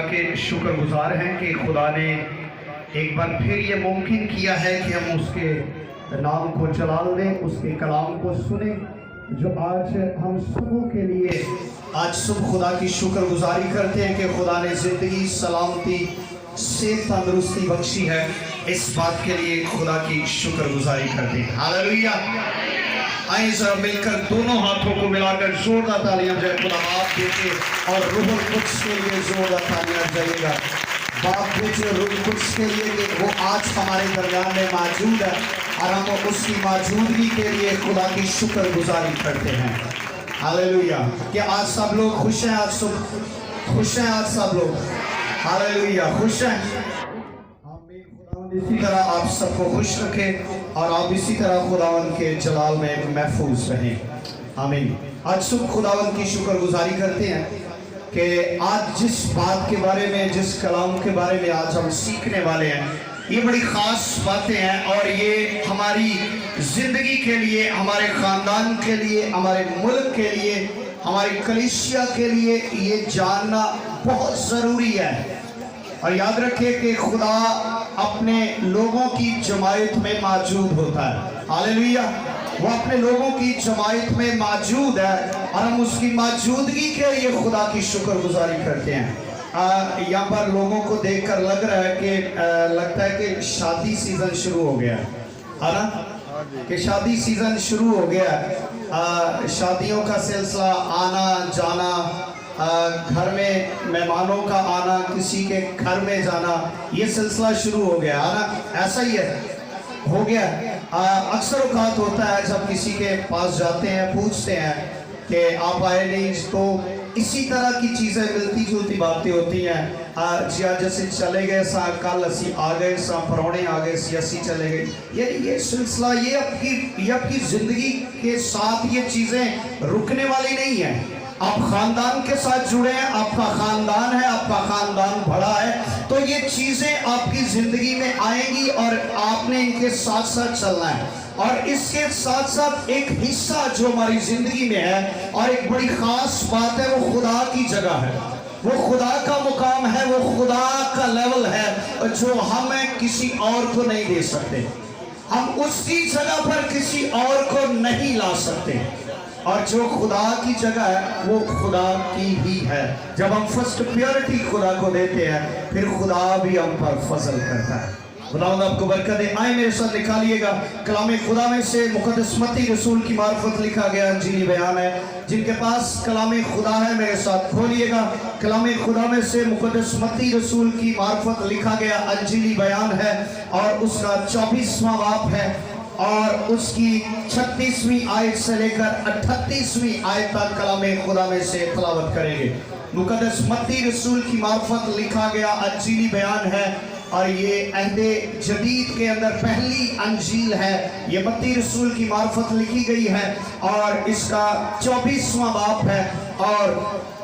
کے شکر گزار ہیں کہ خدا نے ایک بار پھر یہ ممکن کیا ہے کہ ہم اس کے نام کو جلال دیں، اس کے کلام کو سنیں جو آج ہم سبوں کے لیے آج صبح خدا کی شکر گزاری کرتے ہیں کہ خدا نے زندگی، سلامتی، صحت، تندرستی بخشی ہے۔ اس بات کے لیے خدا کی شکر گزاری کرتے ہیں۔ ہاللویہ! آئیں ذرا مل کر دونوں ہاتھوں کو ملا کر زوردار تالیاں جائے خدا آپ دیکھے اور روح القدس کے لیے زوردار تالیاں جائے گا۔ باپ بھیجے روح القدس کے لیے کہ وہ آج ہمارے درمیان میں موجود ہے اور ہم اس کی موجودگی کے لیے خدا کی شکر گزاری کرتے ہیں۔ ہاللویہ! کیا آج سب لوگ خوش ہیں؟ آج سب خوش ہیں؟ آج سب لوگ ہاللویہ خوش ہیں؟ اسی طرح آپ سب کو خوش رکھے اور آپ اسی طرح خداوند کے جلال میں محفوظ رہیں۔ آمین۔ آج صبح خداوند کی شکر گزاری کرتے ہیں کہ آج جس بات کے بارے میں، جس کلام کے بارے میں آج ہم سیکھنے والے ہیں، یہ بڑی خاص باتیں ہیں اور یہ ہماری زندگی کے لیے، ہمارے خاندان کے لیے، ہمارے ملک کے لیے، ہماری کلیسیا کے لیے یہ جاننا بہت ضروری ہے۔ اور یاد رکھیں کہ خدا اپنے لوگوں کی جماعت میں موجود ہوتا ہے۔ ہاللویہ! وہ اپنے لوگوں کی جماعت میں موجود ہے اور ہم اس کی موجودگی کے لیے خدا کی شکر گزاری کرتے ہیں۔ یہاں پر لوگوں کو دیکھ کر لگ رہا ہے کہ لگتا ہے کہ شادی سیزن شروع ہو گیا ہے نا؟ کہ شادی سیزن شروع ہو گیا ہے۔ شادیوں کا سلسلہ، آنا جانا، گھر میں مہمانوں کا آنا، کسی کے گھر میں جانا، یہ سلسلہ شروع ہو گیا ہے نا؟ ایسا ہی ہے، ہو گیا۔ اکثر اوقات ہوتا ہے جب کسی کے پاس جاتے ہیں، پوچھتے ہیں کہ آپ آئے نہیں، تو اسی طرح کی چیزیں ملتی جلتی باتیں ہوتی ہیں۔ جی آج جیسے چلے گئے سا، کل اسی آ گئے سا، پرونے آ گئے سی، اسی چلے گئے۔ یہ سلسلہ یہ آپ کی زندگی کے ساتھ یہ چیزیں رکنے والی نہیں ہیں۔ آپ خاندان کے ساتھ جڑے ہیں، آپ کا خاندان ہے، آپ کا خاندان بڑا ہے، تو یہ چیزیں آپ کی زندگی میں آئیں گی اور آپ نے ان کے ساتھ ساتھ چلنا ہے۔ اور اس کے ساتھ ساتھ ایک حصہ جو ہماری زندگی میں ہے اور ایک بڑی خاص بات ہے، وہ خدا کی جگہ ہے، وہ خدا کا مقام ہے، وہ خدا کا لیول ہے جو ہمیں کسی اور کو نہیں دے سکتے۔ ہم اس کی جگہ پر کسی اور کو نہیں لا سکتے، اور جو خدا کی جگہ ہے وہ خدا کی ہی ہے۔ جب ہم فرسٹ پیورٹی خدا کو دیتے ہیں، پھر خدا بھی ہم پر فضل کرتا ہے۔ خداوند آپ کو برکت دے۔ آئیں میرے ساتھ نکالیے گا کلام خدا میں سے مقدس متی رسول کی معرفت لکھا گیا انجیلی بیان ہے۔ جن کے پاس کلام خدا ہے میرے ساتھ کھولیے گا۔ کلام خدا میں سے مقدس متی رسول کی معرفت لکھا گیا انجیلی بیان ہے اور اس کا 24واں باب ہے اور اس کی 36ویں آیت سے لے کر 38ویں آیت تک کلام خدا میں سے تلاوت کریں گے۔ مقدس متی رسول کی معرفت لکھا گیا انجیلی بیان ہے اور یہ عہد جدید کے اندر پہلی انجیل ہے۔ یہ متی رسول کی معرفت لکھی گئی ہے اور اس کا 24واں باب ہے اور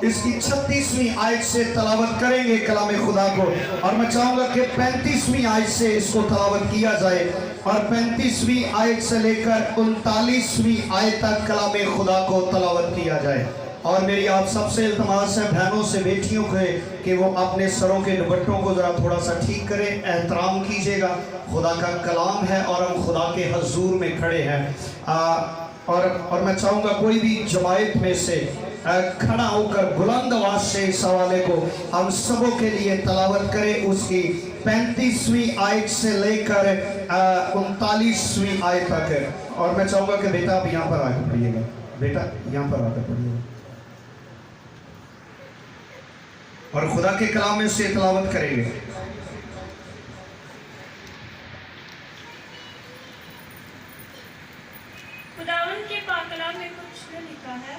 اس کی 36ویں آیت سے تلاوت کریں گے کلام خدا کو، اور میں چاہوں گا کہ 35ویں آیت سے اس کو تلاوت کیا جائے اور 35ویں آیت سے لے کر 39ویں آیت تک کلام خدا کو تلاوت کیا جائے۔ اور میری آپ سب سے التماس ہے، بہنوں سے بیٹیوں کے، کہ وہ اپنے سروں کے دوپٹوں کو ذرا تھوڑا سا ٹھیک کریں، احترام کیجئے گا۔ خدا کا کلام ہے اور ہم خدا کے حضور میں کھڑے ہیں، اور میں چاہوں گا کوئی بھی جماعت میں سے کھڑا ہو کر بلند آواز سے اس حوالے کو ہم سبوں کے لیے تلاوت کریں، اس کی 35ویں آیت سے لے کر 39ویں آیت تک ہے۔ اور میں چاہوں گا کہ بیٹا آپ یہاں پر آ کر پڑھیے گا، بیٹا یہاں پر آ کر پڑھیے گا اور خدا کے کلام میں سے تلاوت کریں گے۔ خداوند کے پاک کلام میں کچھ لکھا ہے،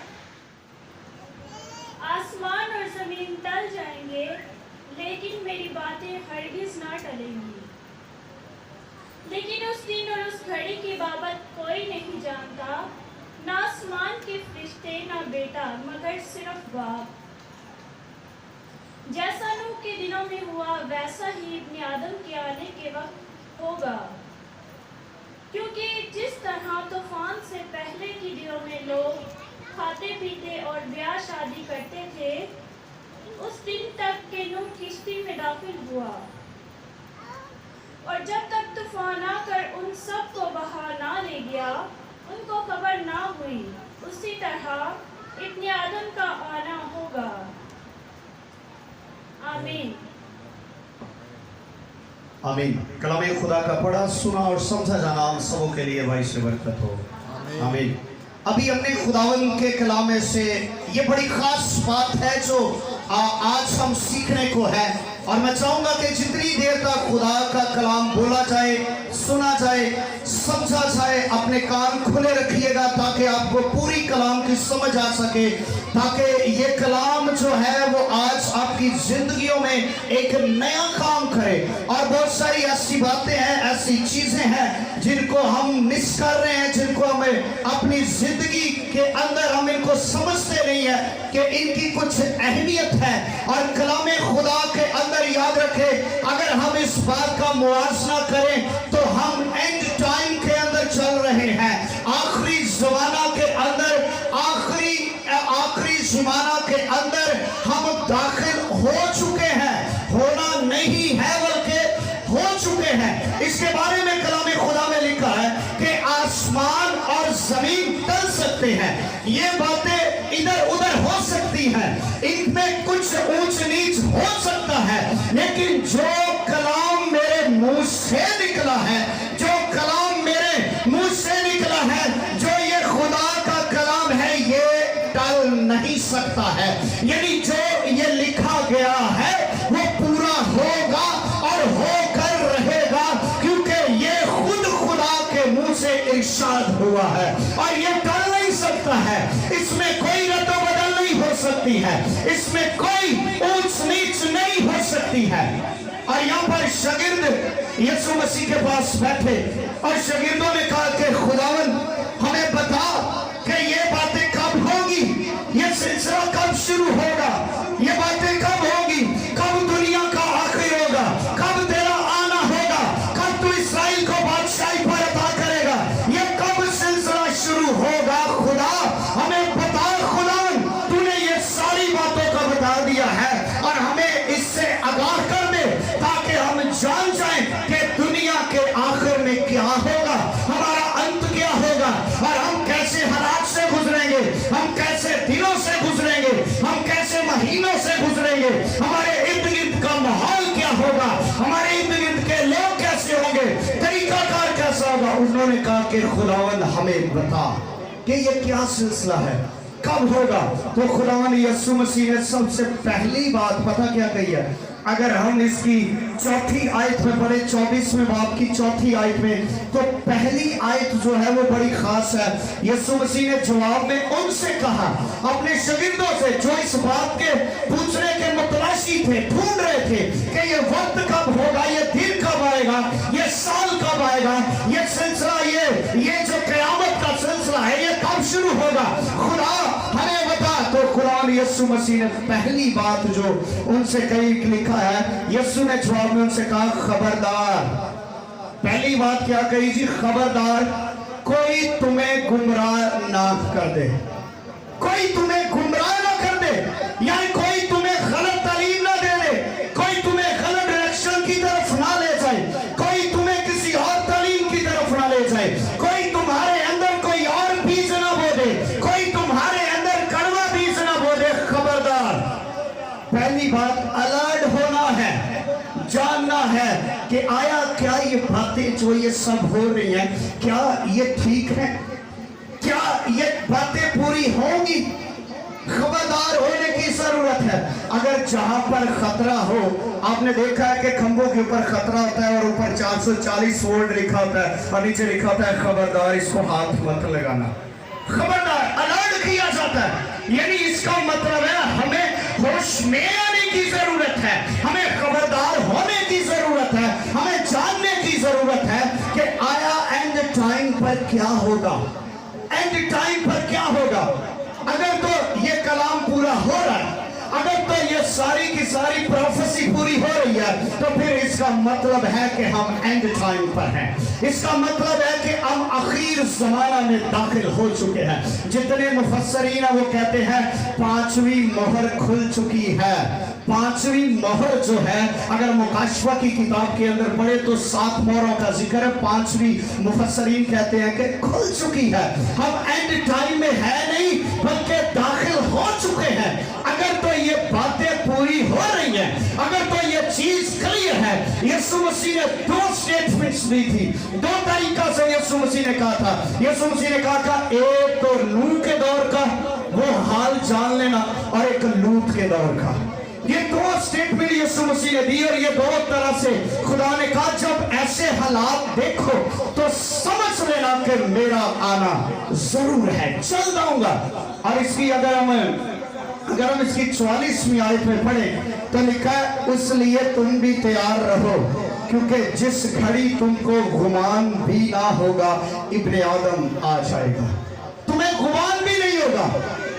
آسمان اور زمین ٹل جائیں گے لیکن میری باتیں ہرگز نہ ٹلیں گی۔ لیکن اس دن اور اس گھڑی کی بابت کوئی نہیں جانتا، نہ آسمان کے فرشتے نہ بیٹا مگر صرف باپ۔ جیسا نوح کے دنوں میں ہوا ویسا ہی ابن آدم کے آنے کے وقت ہوگا، کیونکہ جس طرح طوفان سے پہلے کے دنوں میں لوگ کھاتے پیتے اور بیاہ شادی کرتے تھے، उस दिन तक के नूह किश्ती में दाखिल हुआ, और जब तक तूफान आकर उन सब को बहा ना ले गया, उनको खबर ना हुई। उसी तरह इब्ने आदम का आना होगा। आमीन। आमीन। कलाम खुदा का पढ़ा, सुना और समझा जाना हम सबों के लिए भाई से बरकत हो। आमीन। अभी हमने खुदावन के कलाम में से ये बड़ी खास बात है जो आज हम सीखने को है, और मैं चाहूंगा कि जितनी देर तक खुदा का कलाम बोला जाए, सुना जाए, समझा जाए, अपने कान खुले रखिएगा ताकि आपको पूरी कलाम की समझ आ सके, ताकि ये कलाम जो है वो आज आपकी जिंदगियों में एक नया काम करे। और बहुत सारी ऐसी बातें हैं, ऐसी चीजें हैं जिनको हम मिस कर रहे हैं, जिनको हमें अपनी जिंदगी के अंदर हम इनको समझते नहीं है कि इनकी कुछ अहमियत है। और कलाम खुदा के अंदर याद रखें, अगर हम इस बात का मुआवजा करें तो हम एंड टाइम के अंदर चल रहे हैं, आखिरी ज़माना के अंदर, आखिरी ज़माना के अंदर हम दाखिल हो चुके हैं, होना नहीं है बल्कि हो चुके हैं। इसके बारे में कलाम खुदा में लिखा है कि आसमान और जमीन टल सकते हैं, ये बातें इधर उधर हो सकती हैं, इनमें कुछ ऊंच नीच हो सकता है, लेकिन जो कलाम मेरे मुंह से निकला है, जो कलाम मेरे मुंह से निकला है, जो ये खुदा का कलाम है, ये टल नहीं सकता है। यानी जो ये लिखा गया है वो पूरा होगा और होकर रहेगा, क्योंकि ये खुद खुदा के मुंह से इरशाद हुआ है और ये टल नहीं सकता है। इसमें कोई रद्द बदल नहीं हो सकती है, इसमें कोई ऊंच नीच नहीं हो सकती है। और यहाँ पर शागिर्द यीशु मसीह के पास बैठे और शागिर्दों ने कहा कि खुदावन हमें बता कि ये बातें कब होगी, ये सिलसिला कब शुरू होगा, ये बातें कब होगी, कब दुनिया का आखिर होगा, कब तेरा आना होगा, कब तू इस्राएल को बादशाही पर अता करेगा, ये कब सिलसिला शुरू होगा। खुदा हमें बता, खुदा तूने ये सारी बातों का बता दिया है और हमें इससे आगाह कर दे ताकि हम जान जाएं कि दुनिया के आखिर में क्या होगा, हमारा अंत क्या होगा, और हम कैसे हालात से गुजरेंगे, हम कैसे दिनों से गुजरेंगे, हम कैसे महीनों से गुजरेंगे, हमारे इर्द गिर्द का माहौल क्या होगा, हमारे इर्द गिर्द के लोग कैसे होंगे, तरीकाकार कैसा होगा। उन्होंने कहा कि खुदावन हमें बता कि ये क्या सिलसिला है, कब होगा। तो खुदावन यीशु मसीह ने सबसे पहली बात पता क्या कही है, अगर हम इसकी चौथी आयत में पढ़े, 24वें बाब की चौथी आयत में, तो पहली आयत जो है वो बड़ी खास है। यीशु मसीह ने जवाब में उनसे कहा, अपने शागिर्दों से जो इस बात के पूछने के मुतलाशी थे, ढूंढ रहे थे कि ये वक्त कब होगा, ये दिन कब आएगा, ये साल कब आएगा, ये सिलसिला, ये जो क़यामत का सिलसिला है ये कब शुरू होगा, खुदा हमें बता। तो कुरान यीशु मसीह ने पहली बात जो उनसे कही लिखा है, यीशु ने जवाब में उनसे कहा खबरदार। पहली बात क्या कही जी, खबरदार कोई तुम्हें गुमराह ना कर दे, कोई तुम्हें गुमराह ना कर दे, यानी कोई तुम्हें गलत तालीम ना दे दे, कोई तुम्हें गलत डायरेक्शन की तरफ ना ले जाए, कोई तुम्हें किसी और तालीम की तरफ ना ले जाए, कोई तुम्हारे अंदर कोई और बीज ना बो दे, कोई तुम्हारे अंदर कड़वा बीज ना बो दे। खबरदार, पहली बात अलर्ट होना है, जानना है कि आया क्या ये बातें जो ये सब हो रही हैं, क्या ये ठीक है, क्या ये बातें पूरी होंगी। खबरदार होने की जरूरत है। अगर जहां पर खतरा हो, आपने देखा है कि खंभों के ऊपर खतरा होता है और ऊपर 440 वोल्ट लिखा होता है और नीचे लिखा होता है खबरदार इसको हाथ मत लगाना। खबरदार, अलर्ट किया जाता है, यानी इसका मतलब है हमें होश में आने की जरूरत है, हमें खबरदार होने की जरूरत है, हमें जानने की जरूरत है कि आया एंड टाइम पर क्या होगा, एंड टाइम पर क्या होगा। अगर तो ये कलाम पूरा हो रहा है, अगर तो ये सारी की सारी प्रोफेसी पूरी हो रही है, तो फिर इसका मतलब है कि हम एंड टाइम पर हैं, इसका मतलब है कि हम आखिर ज़माना में दाखिल हो चुके हैं। जितने मुफस्सरीन हैं वो कहते हैं 5वीं मोहर खुल चुकी है, पांचवी मोहर जो है, अगर मुकाशवा की किताब के अंदर पढ़े तो 7 मोहरों का जिक्र है। पांचवी मुफस्सरीन कहते हैं कि खुल चुकी है। हम एंड टाइम में है नहीं बल्कि दाखिल हो चुके हैं। अगर तो ये बातें पूरी हो रही हैं, अगर तो ये चीज क्लियर है। यीशु मसीह ने 2 स्टेटमेंट्स दी थी, 2 तरीका से यीशु मसीह ने कहा था। यीशु मसीह ने कहा था एक तो नूह के दौर का वो हाल जान लेना और एक लूत के दौर का। ये 2 स्टेटमेंट यीशु मसीह ने दी और ये 2 तरह से खुदा ने कहा जब ऐसे हालात देखो तो समझ लेना कि मेरा आना जरूर है, चल जाऊंगा। और इसकी अगर हम इसकी 44वीं आयत में पढ़े तो लिखा है उसलिए तुम भी तैयार रहो क्योंकि जिस घड़ी तुमको गुमान भी ना होगा इब्ने आदम आ जाएगा। तुम्हें गुमान भी नहीं होगा,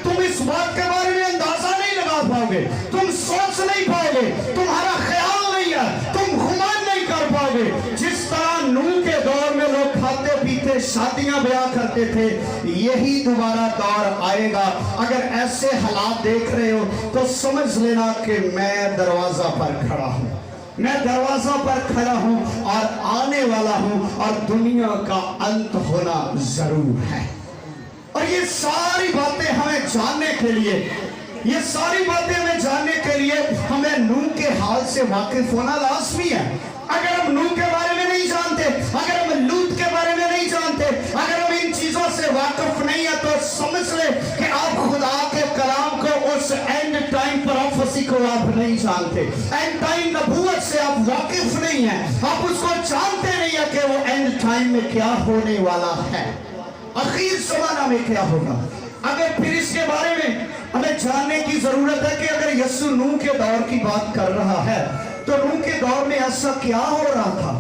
तुम इस बात के बारे में अंदाजा नहीं लगा पाओगे, तुम सोच नहीं पाओगे, तुम्हारा ख्याल नहीं है, तुम गुमान नहीं कर पाओगे। जिस तरह नूह के दौर में लोग खाते पीते शादियां ब्याह करते थे, यही दोबारा दौर आएगा। अगर ऐसे हालात देख रहे हो तो समझ लेना कि मैं दरवाजा पर खड़ा हूं, मैं दरवाजा पर खड़ा हूं और आने वाला हूं और दुनिया का अंत होना जरूर है। और ये सारी बातें हमें जानने के लिए, ये सारी बातें हमें जानने के लिए हमें नूह के हाल से वाकिफ होना लाजमी है। अगर हम नूह के बारे में नहीं जानते, अगर हम लूत के बारे में नहीं जानते, अगर हम इन चीजों से वाकिफ नहीं है तो समझ ले कि आप खुदा के कलाम को, उस एंड टाइम प्रोफेसी को आप नहीं जानते। एंड टाइम नबूवत से आप वाकिफ नहीं है, आप उसको जानते नहीं है कि वो एंड टाइम में क्या होने वाला है, आखिर ज़माना में क्या होगा। अगर फिर इसके बारे में हमें जानने की जरूरत है कि अगर यीशु नूह के दौर की बात कर रहा है तो नूह के दौर में ऐसा क्या हो रहा था,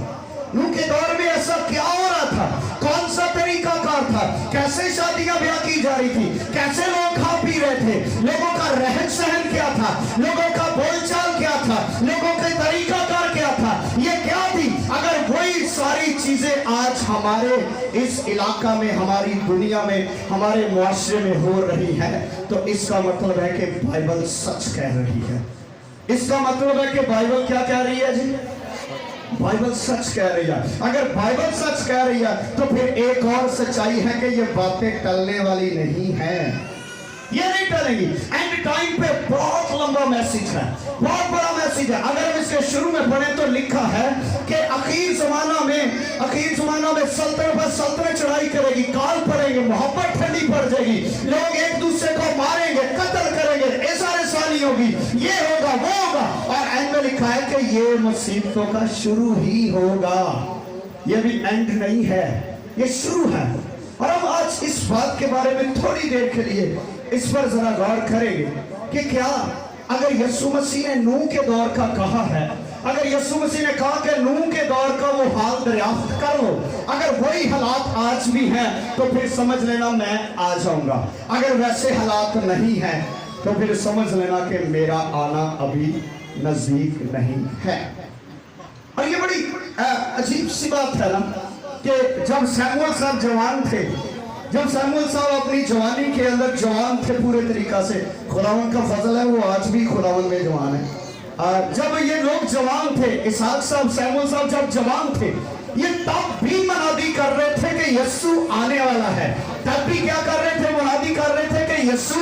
नूह के दौर में ऐसा क्या हो रहा था, कौन सा तरीका कार था, कैसे शादियां ब्याह की जा रही थी, कैसे लोग खा पी रहे थे, लोगों का रहन सहन क्या था, लोगों का बोलचाल क्या था, लोगों के तरीका कार क्या था, ये क्या थी। अगर वही सारी चीजें आज हमारे इस इलाका में, हमारी दुनिया में, हमारे मुआशरे में हो रही है तो इसका मतलब है कि बाइबल सच कह रही है। इसका मतलब है कि बाइबल क्या कह रही है जी, बाइबल सच कह रही है। अगर बाइबल सच कह रही है तो फिर एक और सच्चाई है कि ये बातें टलने वाली नहीं है, ये नहीं टलेंगी। एंड टाइम पे बहुत लंबा मैसेज है, बहुत बड़ा मैसेज है। अगर हम इसके शुरू में पढ़े तो लिखा है कि आखिर जमाना में सल्तनत पर सल्तनत चढ़ाई करेगी, काल पड़ेंगे, मोहब्बत ठंडी पड़ जाएगी, लोग एक दूसरे को मारेंगे, कत्ल करेंगे, ऐसानी होगी, ये होगा वो होगा। और एंड में लिखा है कि ये मुसीबतों का शुरू ही होगा, ये भी एंड नहीं है, ये शुरू है। और हम आज इस बात के बारे में थोड़ी देर के लिए इस पर जरा गौर करेंगे कि क्या अगर यीशु मसीह ने नूह के दौर का कहा है, अगर यीशु मसीह ने कहा कि नूह के दौर का वो हाल दरियाफ्त कर लो, अगर वही हालात आज भी हैं तो फिर समझ लेना मैं आ जाऊंगा। अगर वैसे हालात नहीं हैं तो फिर समझ लेना कि मेरा आना अभी नजदीक नहीं है। और ये बड़ी अजीब सी बात है ना कि जब सैमुअल साहब जवान थे, जब सैमुअल साहब अपनी जवानी के अंदर जवान थे पूरे तरीका से, खुदावन का फजल है वो आज भी खुदावन में जवान है। जब ये लोग जवान थे, इसहाक साहब, सैमुअल साहब जब जवान थे, ये तब भी मुनादी कर रहे थे कि यीशु आने वाला है। तब भी क्या कर रहे थे, मुनादी कर रहे थे कि यीशु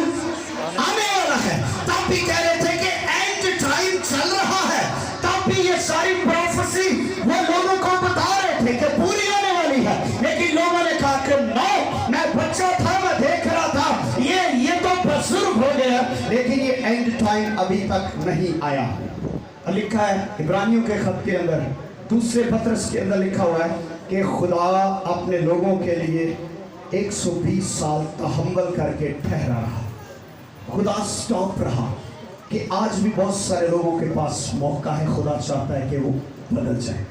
आने वाला है। तब भी कह रहे थे कि एंड टाइम चल रहा है। तब भी ये सारी प्रोफेसी वो लोगों को बता रहे थे कि पूरी होने वाली है। लेकिन लोगों ने कहा कि नो, मैं बच्चा था, मैं देख रहा था, ये तो बुजुर्ग हो गया, लेकिन ये एंड टाइम अभी तक नहीं आया। लिखा है इब्रानियों के खत के अंदर, दूसरे पत्रस के अंदर लिखा हुआ है कि खुदा अपने लोगों के लिए 120 साल तहम्मुल करके ठहरा रहा। खुदा स्टॉप रहा कि आज भी बहुत सारे लोगों के पास मौका है, खुदा चाहता है कि वो बदल जाए।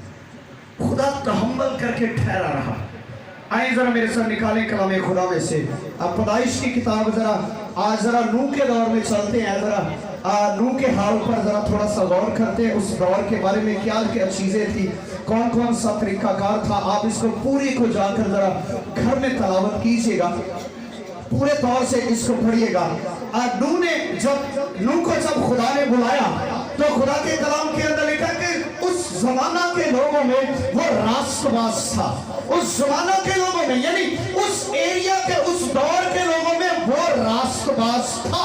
खुदा तहम्मुल करके ठहरा रहा। आइए जरा मेरे साथ निकालें कलाम खुदा में से अब पैदाइश की किताब, जरा आज जरा नूह के दौर में चलते हैं, जरा नूह के हाल पर जरा थोड़ा सा गौर करते हैं। उस दौर के बारे में क्या क्या चीजें थी, कौन कौन सा तरीकाकार था। आप इसको पूरी को जाकर जरा घर में तलावत कीजिएगा, पूरे तौर से इसको पढ़िएगा। नूह को जब खुदा ने बुलाया तो खुदा के कलाम के अंदर लिखा कि उस जमाना के लोगों में वो रास्तबाज था, उस जमाना के लोगों में यानी उस एरिया के उस दौर के लोगों में वो रास्तबाज था।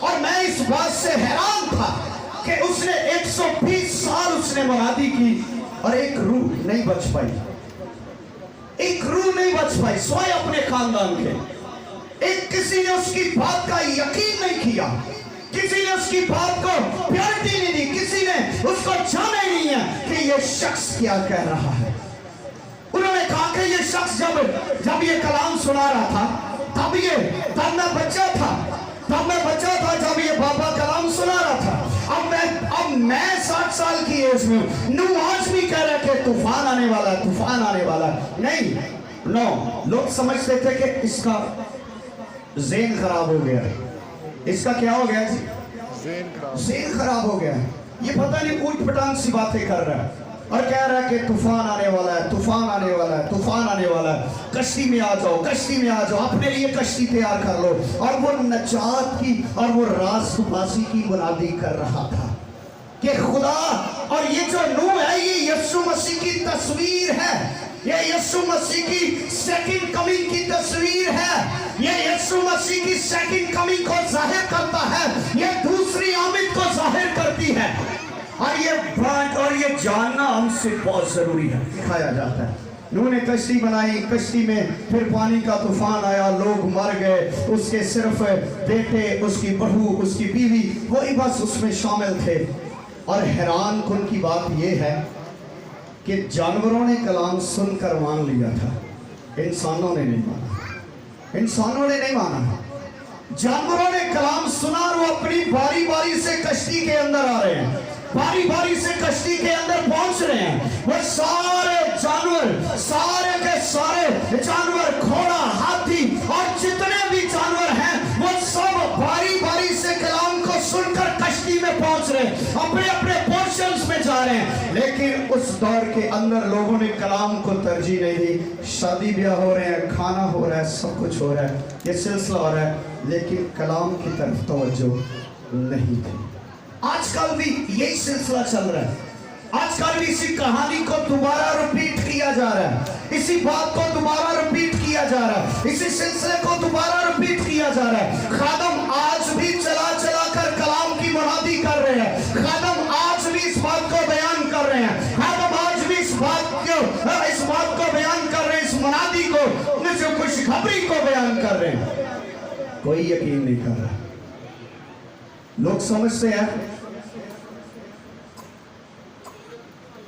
और मैं इस बात से हैरान था कि उसने 120 साल उसने मुनादी की और एक रूह नहीं बच पाई, एक रूह नहीं बच पाई सोए अपने खानदान के। एक किसी ने उसकी बात का यकीन नहीं किया, किसी ने उसकी बात को प्यारिटी नहीं दी, किसी ने उसको जाना ही नहीं है कि ये शख्स क्या कह रहा है। उन्होंने कहा कि ये शख्स जब ये कलाम सुना रहा था तब मैं बच्चा था जब ये बाबा कलाम सुना रहा था। अब मैं 60 साल की एज में हूं। नूह आज भी कह रहा है कि तूफान आने वाला है, तूफान आने वाला है। नहीं, नो, लोग समझते थे कि इसका ज़हन खराब हो गया, इसका क्या हो गया जी, ज़हन खराब हो गया। ये पता नहीं ऊट पटांग सी बातें कर रहा है और कह रहा है कि तूफान आने वाला है, तूफान आने वाला है, तूफान आने वाला है, कश्ती में आ जाओ, कश्ती में आ जाओ, अपने लिए कश्ती तैयार कर लो। और वो नजात की और वो रास्तबाजी की मुनादी कर रहा था कि खुदा, और ये जो नूह है ये यीशु मसीह की तस्वीर है, ये यीशु मसीह की सेकंड कमिंग की तस्वीर है, ये यीशु मसीह की सेकंड कमिंग को जाहिर करता है, ये दूसरी आमद को जाहिर करती है। और ये बात और ये जानना हमसे बहुत जरूरी है, दिखाया जाता है। नूह ने कश्ती बनाई, कश्ती में फिर पानी का तूफान आया, लोग मर गए, उसके सिर्फ बेटे, उसकी बहू, उसकी बीवी वही बस उसमें शामिल थे। और हैरान कुन की बात यह है कि जानवरों ने कलाम सुनकर मान लिया था, इंसानों ने नहीं माना, इंसानों ने नहीं माना। जानवरों ने कलाम सुना और वो अपनी बारी बारी से कश्ती के अंदर आ रहे हैं, बारी बारी से कश्ती के अंदर पहुंच रहे हैं। वो सारे जानवर, सारे के सारे जानवर, घोड़ा, हाथी और जितने भी जानवर हैं वो सब बारी बारी से कलाम को सुनकर कश्ती में पहुंच रहे हैं, अपने अपने पोर्शंस में जा रहे हैं। लेकिन उस दौर के अंदर लोगों ने कलाम को तरजीह नहीं दी। शादी ब्याह हो रहे हैं, खाना हो रहा है, सब कुछ हो रहा है, ये सिलसिला हो रहा है, लेकिन कलाम की तरफ तवज्जो नहीं थी। आजकल भी यही सिलसिला चल रहा है, आजकल भी इसी कहानी को दोबारा रिपीट किया जा रहा है, इसी बात को दोबारा रिपीट किया जा रहा है, इसी सिलसिले को दोबारा रिपीट किया जा रहा है। खादम आज भी चला चला कर कलाम की मुनादी कर रहे हैं, खादम आज भी इस बात को बयान कर रहे हैं, खादम आज भी इस बात को बयान कर रहे हैं, इस मुनादी को, खुशखबरी को बयान कर रहे हैं। कोई यकीन नहीं कर रहा। लोग समझते हैं,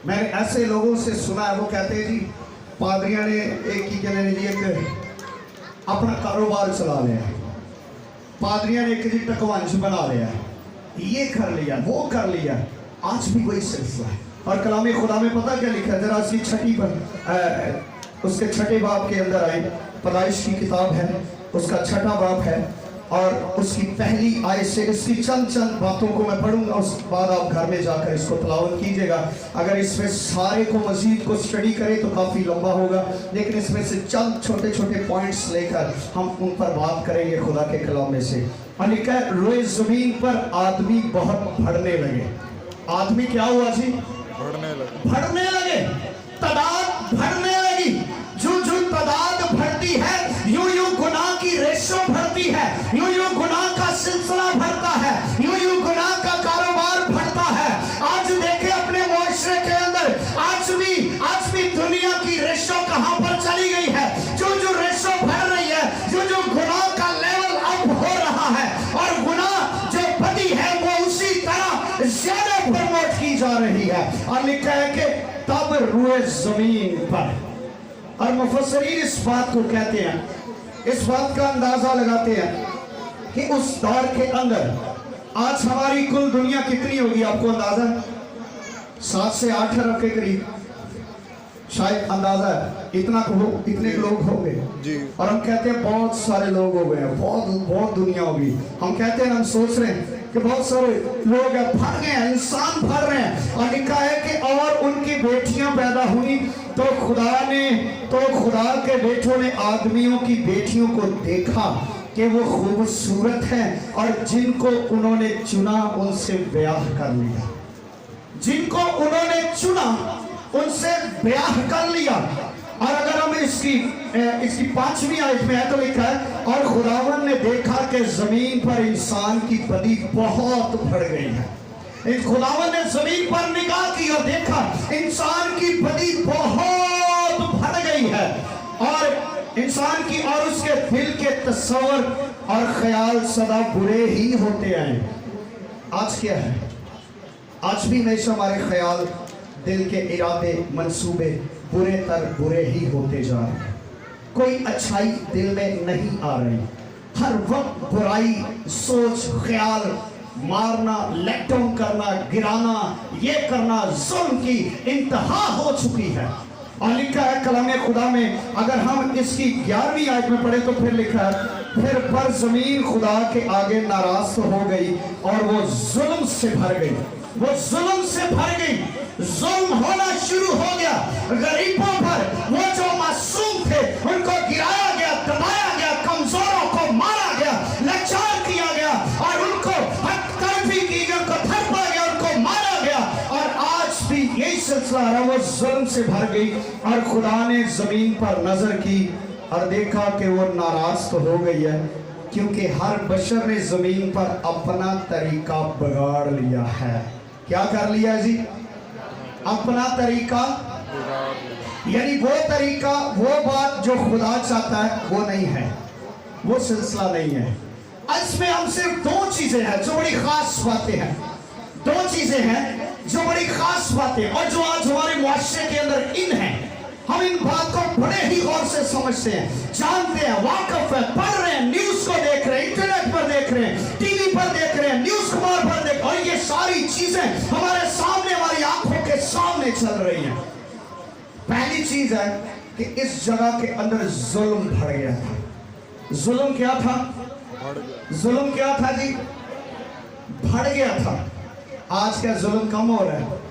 मैंने ऐसे लोगों से सुना है, वो कहते हैं जी पादरियां ने एक अपना कारोबार चला लिया, पादरियां ने एक जी टकवांश बना लिया, ये कर लिया, वो कर लिया। आज भी वही सिलसिला है। और कलाम खुदा में पता क्या लिखा है, जरा उसकी उसके छठे बाब के अंदर आई, पैदाइश की किताब है, उसका छठा बाब है और उसकी पहली आयत से इसकी चंद बातों को मैं पढ़ूंगा, उसके बाद आप घर में जाकर इसको तलावत कीजिएगा। अगर इसमें सारे को मजीद को स्टडी करें तो काफ़ी लंबा होगा, लेकिन इसमें से चंद छोटे छोटे पॉइंट्स लेकर हम उन पर बात करेंगे खुदा के कलाम में से। और लिखा है, रोए ज़मीन पर आदमी बहुत बढ़ने लगे। आदमी क्या हुआ जी? बढ़ने लगे, तादाद बढ़ने लगी। जो तादाद बढ़ती है, यूं गुनाह की रेशो बढ़ती है, यूं गुनाह का सिलसिला बढ़ता है, यूं गुनाह का कारोबार बढ़ता है। आज देखे अपने मुआशरे के अंदर, आज भी दुनिया की रेशो कहां पर चली गई है। जो रेशो बढ़ रही है, जो गुनाह का लेवल अप हो रहा है, और गुनाह जो बदी है वो उसी तरह ज्यादा प्रमोट की जा रही है। और लिखा है कि तब रोए जमीन पर, और मुफस्सरीन इस बात को कहते हैं, इस बात का अंदाजा लगाते हैं कि उस दौर के अंदर आज हमारी कुल दुनिया कितनी होगी, आपको अंदाजा? 7 से 8 अरब के करीब शायद अंदाजा है, इतने लोग हो गए। और हम कहते हैं बहुत सारे लोग हो गए हैं, बहुत दुनिया होगी। हम कहते हैं, हम सोच रहे हैं कि बहुत सारे लोग हैं, भर गए हैं, इंसान भर रहे हैं। और लिखा है कि और उनकी बेटियां पैदा हुई तो खुदा के बेटों ने आदमियों की बेटियों को देखा कि वो खूबसूरत हैं, और जिनको उन्होंने चुना उनसे ब्याह कर लिया। جن کو انہوں نے چنا ان سے بیاہ کر لیا. اور اگر ہم اس کی 5ویں آیت میں ہے تو لکھا ہے اور خداوند نے دیکھا کہ زمین پر انسان کی بدی بہت بڑھ گئی ہے. خداوند نے زمین پر نگاہ کی اور دیکھا انسان کی بدی بہت بڑھ گئی ہے اور انسان کی اور اس کے دل کے تصور اور خیال سدا برے ہی ہوتے آئے. آج کیا ہے؟ آج بھی ہمیشہ ہمارے خیال، دل کے ارادے، منصوبے برے تر برے ہی ہوتے جا رہے ہیں. کوئی اچھائی دل میں نہیں آ رہی. ہر وقت برائی، سوچ، خیال، مارنا، لیٹ ڈاؤن کرنا، گرانا، یہ کرنا، ظلم کی انتہا ہو چکی ہے. اور لکھا ہے کلام خدا میں، اگر ہم اس کی 11ویں آیت میں پڑھیں تو پھر لکھا ہے پھر پر زمین خدا کے آگے ناراض ہو گئی اور وہ ظلم سے بھر گئی. وہ ظلم سے بھر گئی. ظلم ہونا شروع ہو گیا غریبوں پر. وہ جو معصوم تھے ان کو گرایا گیا، دبایا گیا، کمزوروں کو مارا گیا، لاچار کیا گیا اور ان کو حق تلفی کی گئی، ان کو تھپا گیا، ان کو مارا گیا. اور آج بھی یہی سلسلہ رہا. وہ ظلم سے بھر گئی اور خدا نے زمین پر نظر کی اور دیکھا کہ وہ ناراض تو ہو گئی ہے کیونکہ ہر بشر نے زمین پر اپنا طریقہ بگاڑ لیا ہے. کیا کر لیا جی؟ اپنا طریقہ. یعنی وہ طریقہ، وہ بات جو خدا چاہتا ہے وہ نہیں ہے، وہ سلسلہ نہیں ہے. اس میں ہم صرف 2 چیزیں ہیں جو بڑی خاص باتیں ہیں. 2 چیزیں ہیں جو بڑی خاص باتیں اور جو آج ہمارے معاشرے کے اندر ان ہیں. ہم ان بات کو بڑے ہی غور سے سمجھتے ہیں، جانتے ہیں، واقف ہیں، پڑھ رہے ہیں، نیوز کو دیکھ رہے ہیں، انٹرنیٹ پر دیکھ رہے ہیں، ٹی وی پر دیکھ رہے ہیں، نیوز کمار پر دیکھ رہے ہیں، اور یہ ساری چیزیں ہمارے سامنے، ہماری آنکھوں کے سامنے چل رہی ہیں. پہلی چیز ہے کہ اس جگہ کے اندر ظلم بڑھ گیا تھا. ظلم کیا تھا؟ ظلم کیا تھا جی؟ بڑھ گیا تھا. آج کا ظلم کم ہو رہا ہے.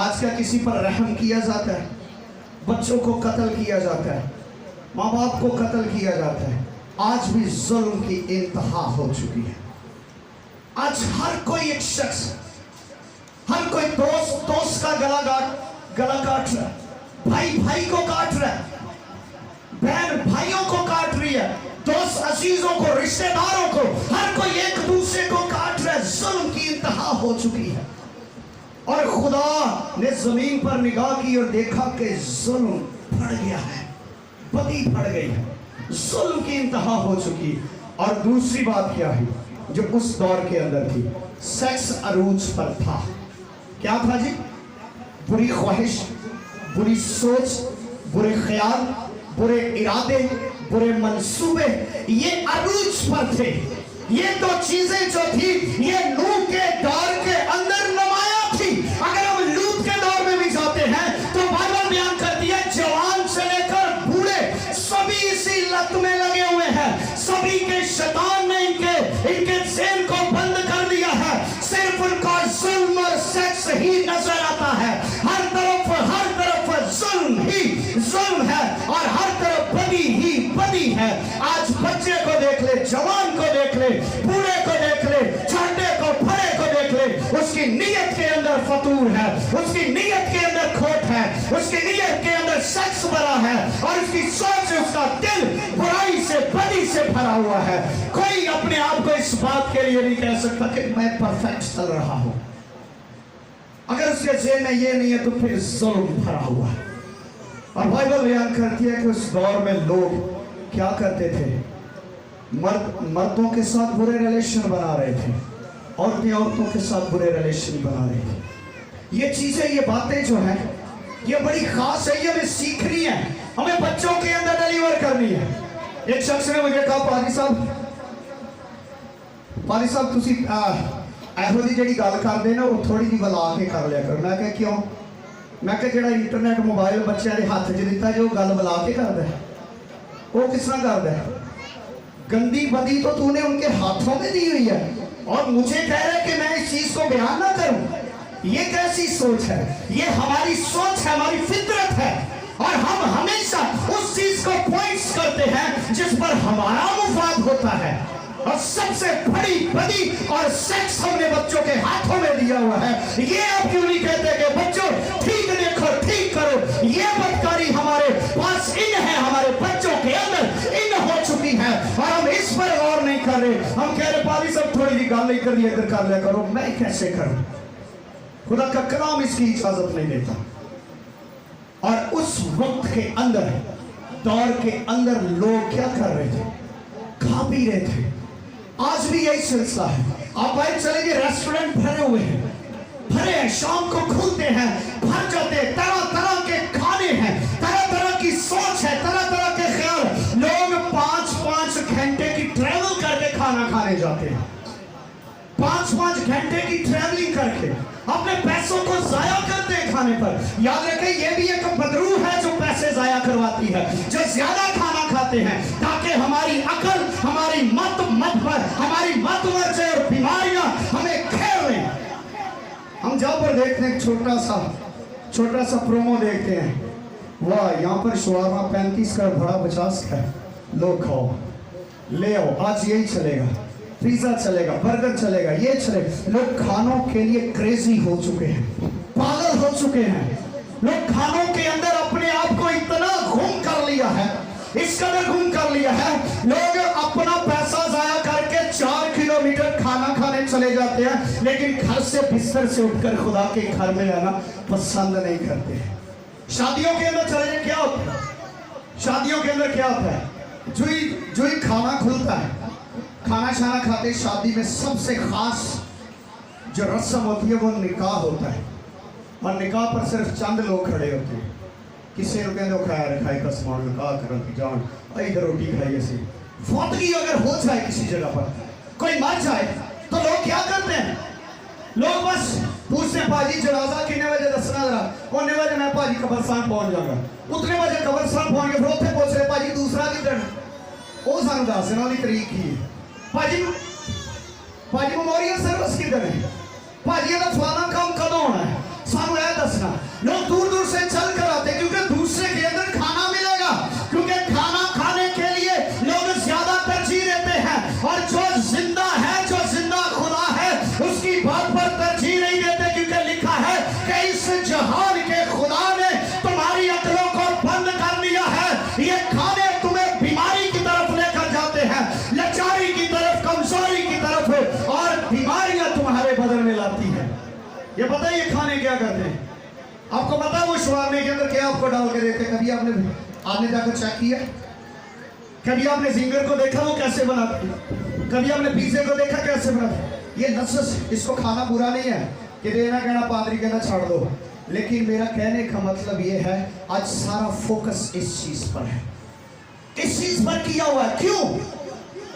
آج کا کسی پر رحم کیا جاتا ہے، بچوں کو قتل کیا جاتا ہے، ماں باپ کو قتل کیا جاتا ہے. آج بھی ظلم کی انتہا ہو چکی ہے. آج ہر کوئی ایک شخص، ہر کوئی دوست کا گلا کاٹ رہا ہے، بھائی کو کاٹ رہا ہے، بہن بھائیوں کو کاٹ رہی ہے، دوست عزیزوں کو، رشتہ داروں کو، ہر کوئی ایک دوسرے کو کاٹ رہا ہے. ظلم کی انتہا ہو چکی ہے. اور خدا نے زمین پر نگاہ کی اور دیکھا کہ ظلم بڑھ گیا ہے، بدی بڑھ گئی ہے، ظلم کی انتہا ہو چکی. اور دوسری بات کیا ہے جو اس دور کے اندر تھی؟ سیکس عروج پر تھا. کیا تھا جی؟ بری خواہش، بری سوچ، برے خیال، برے ارادے، برے منصوبے، یہ عروج پر تھے. یہ 2 چیزیں جو تھی یہ نوح کے دور کے اندر نمایاں تھی. اگر ہم لوط کے دور میں بھی جاتے ہیں تو بائبل بیان کرتی ہے جوان سے لے کر بوڑھے سبھی اسی لت میں لگے ہوئے ہیں. سبھی کے شیطان نے ان کے ذہن کو بند کر دیا ہے. صرف ان کا ظلم اور سیکس ہی نظر آتا ہے. ہر طرف ظلم ہی ظلم ہے اور ہر طرف بدی ہی بدی ہے. آج بچے کو دیکھ لے، جوان کو دیکھ لے، بوڑھے کو دیکھ لے، چھوٹے کو بڑے کو دیکھ لے، اس کی نیت کے اندر فتور ہے، اس کی نیت کے اندر کھوٹ ہے، اس کی نیت کے اندر سیکس بھرا ہے اور اس کی سوچ، اس کا دل برائی سے، بدی سے بھرا ہوا ہے. کوئی اپنے آپ کو اس بات کے لیے نہیں کہہ سکتا کہ میں پرفیکٹ چل رہا ہوں. اگر اس کے ذہن میں یہ نہیں ہے تو پھر ظلم بھرا ہوا ہے. اور بائبل بیان کرتی ہے کہ اس دور میں لوگ کیا کرتے تھے؟ مردوں کے ساتھ برے ریلیشن بنا رہے تھے، عورتوں کے ساتھ برے ریلیشن بنا رہے تھے. یہ چیزیں، یہ باتیں جو ہیں یہ بڑی خاص ہے. یہ ہمیں سیکھنی ہے، ہمیں بچوں کے اندر ڈیلیور کرنی ہے. ایک شخص نے مجھے کہا پادری صاحب تسی ایہو جی جڑی گل کردے نا وہ تھوڑی جی بلا کے کر لیا کرو. میں کہا کیوں؟ میں کہا جڑا انٹرنیٹ موبائل بچے کے ہاتھ چ دیتا جو گل بلا کے کردا ہے وہ کس طرح کردا ہے؟ گندی بدی تو تو نے ان کے ہاتھوں میں دی ہوئی ہے اور مجھے کہہ رہے کہ میں اس چیز کو بیان نہ کروں. یہ کیسی سوچ ہے؟ یہ ہماری سوچ ہے، ہماری فطرت ہے اور ہم ہمیشہ اس چیز کو پوائنٹس کرتے ہیں جس پر ہمارا مفاد ہوتا ہے. और सबसे बड़ी बदी और सेक्स हमने बच्चों के हाथों में दिया हुआ है। ये आप क्यों नहीं कहते कि बच्चों ठीक देखो, ठीक करो? ये बदकारी हमारे पास इन है, हमारे बच्चों के अंदर इन हो चुकी है और हम इस पर गौर नहीं कर रहे। हम कह रहे पाली सब थोड़ी सी गाल नहीं कर लिया कर लिया करो। मैं कैसे करूं? खुदा का कलाम इसकी इजाजत नहीं देता। और उस वक्त के अंदर, दौर के अंदर लोग क्या कर रहे थे? खा पी रहे थे। आज भी यही सिलसिला है। आप बाहर चलेंगे, रेस्टोरेंट भरे हुए हैं, भरे हैं, शाम को खुलते हैं, भर जाते हैं, तरह तरह के खाने हैं, तरह तरह की सोच है, तरह तरह के ख्याल। लोग 5-5 घंटे की ट्रैवल करके खाना खाने जाते हैं, 5-5 घंटे की ट्रैवलिंग करके अपने पैसों को जाया करते हैं खाने पर। याद रखें, ये भी एक बदरू है जो पैसे जाया करवाती है, जो ज्यादा खाना खाते हैं ताकि हमारी अकल, हमारी हमारी मत मर जाए और बीमारियां हमें घेर लें। हम जहाँ पर देखते हैं छोटा सा प्रोमो देखते हैं, वाह यहाँ पर शवारमा 35 का, बड़ा 50 का, लो खाओ, ले आओ, आज यही चलेगा, पिज्जा चलेगा, बर्गर चलेगा, ये चलेगा। लोग खानों के लिए क्रेजी हो चुके हैं, पागल हो चुके हैं। लोग खानों के अंदर अपने आप को इतना गुम कर लिया है, इस कदर गुम कर लिया है, लोग अपना पैसा जाया करके 4 किलोमीटर खाना खाने चले जाते हैं, लेकिन घर से बिस्तर से उठकर खुदा के घर में रहना पसंद नहीं करते हैं। शादियों के अंदर चले जाए, क्या होता है? शादियों के अंदर क्या होता है? जो ही खाना खुलता है, खाना शाना खाते, शादी में सबसे खास जो रस्म होती है वो निकाह होता है। और निकाह पर सिर्फ चंद लोग खड़े होते हैं। किसी को कहते हो खाए का सामान निकाह करन की जान, इधर रोटी खाइए सी। फौतगी अगर हो जाए किसी जगह पर, कोई मर जाए, तो लोग क्या करते हैं? लोग बस पूछते हैं, भाजी जनाजा कितने बजे दसना जरा, उतने बजे मैं भाजी कब्रस्तान पहुंच जाऊंगा, उतने बजे कब्रस्तान पहुंच गए, फिर उत्थे पूछ रहे भाजी दूसरा किधर, वो सानू दस देना वाली तरीक ही भाजी मेमोरियल सर्विस किधर है, भाजी का फलाना काम कदों होना है, सानू यह दसना। लोग दूर दूर से चल कर आते क्योंकि दूसरे के अंदर खाना मिलेगा, क्योंकि खाना खाने के लिए लोग ज्यादा तरजीह देते हैं। और जो जिंदा है, जो जिंदा खुदा है, उसकी बात पर तरजीह नहीं देते, क्योंकि लिखा है कि इस जहान के खुदा ने तुम्हारी अकलों को बंद कर दिया है। ये खाने तुम्हें बीमारी की तरफ लेकर जाते हैं, लाचारी की तरफ, कमजोरी की तरफ, और बीमारियां तुम्हारे बदन में लाती है। ये पता है ये खाने क्या करते हैं? आपको पता है वो शवारमे के अंदर क्या आपको डाल के देते हैं? कभी आपने जाकर चेक किया? कभी आपने जिंगर को देखा वो कैसे बनाते हैं? कभी आपने पिज़्ज़े को देखा कैसे बनाते? ये लज्जत, इसको खाना बुरा नहीं है कि देना कहना पादरी कहना छोड़ दो, लेकिन मेरा कहने का मतलब ये है आज सारा फोकस इस चीज पर है, इस चीज पर किया हुआ है। क्यों?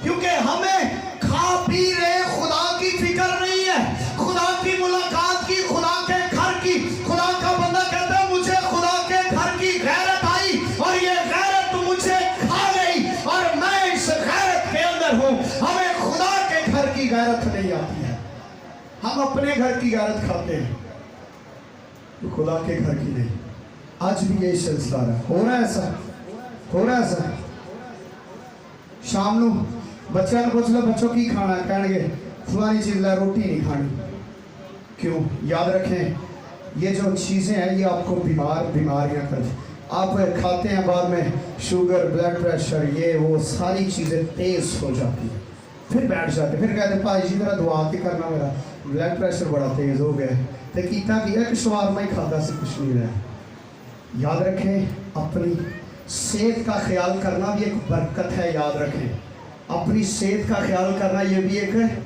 क्योंकि हमें खा पी रहे, खुदा की फिक्र नहीं है, खुदा की मुलाकात की, खुदा के घर की। खुदा का बंदा कहता है मुझे खुदा के घर की गैरत आई और ये गैरत मुझे खा गई और मैं इस गैरत के अंदर हूं। हमें खुदा के घर की गैरत नहीं आती है, हम अपने घर की गैरत खाते हैं, तो खुदा के घर की नहीं। आज भी यही सिलसिला है, हो रहा है ऐसा, हो रहा है ऐसा। शाम को बच्चों ने पूछ लो बच्चों की खाना, कहेंगे फलानी चीज ला, रोटी नहीं खानी। क्यों? याद रखें ये जो चीज़ें हैं ये आपको बीमारियां कर, आप खाते हैं बाद में शुगर, ब्लड प्रेशर, ये वो सारी चीज़ें तेज हो जाती है, फिर बैठ जाते, फिर कहते भाई जी मेरा दुआ के करना, मेरा ब्लड प्रेशर बड़ा तेज हो गया। तो कीता कि शवारमा ही खाता से कुछ नहीं रहा। याद रखें अपनी सेहत का ख्याल करना भी एक बरकत है। याद रखें अपनी सेहत का ख्याल करना ये भी एक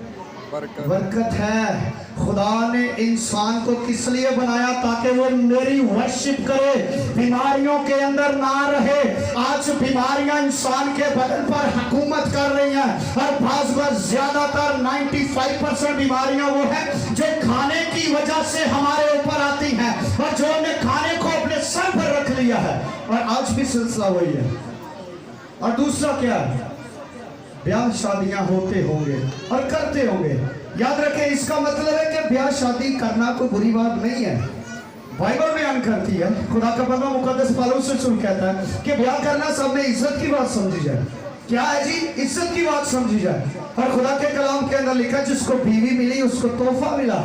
बरकत है। खुदा ने इंसान को किस लिए बनाया? ताकि वो मेरी वर्शिप करे, बीमारियों के अंदर ना रहे। आज बीमारियां इंसान के बदन पर हुकूमत कर रही हैं और बाज़ ज्यादातर 95% बीमारियां वो है जो खाने की वजह से हमारे ऊपर आती हैं और जो हमने खाने को अपने सर पर रख लिया है। और आज भी सिलसिला वही है। और दूसरा क्या है? ब्याह शादियां होते होंगे और करते होंगे। याद रखें इसका मतलब है कि ब्याह शादी करना कोई बुरी बात नहीं है, बाइबल बयान करती है। खुदा का बंदा मुकद्दस पौलुस से कहता है कि ब्याह करना सब में इज्जत की बात समझी जाए। क्या है जी? इज्जत की बात समझी जाए। और खुदा के कलाम के अंदर लिखा जिसको बीवी मिली उसको तोहफा मिला,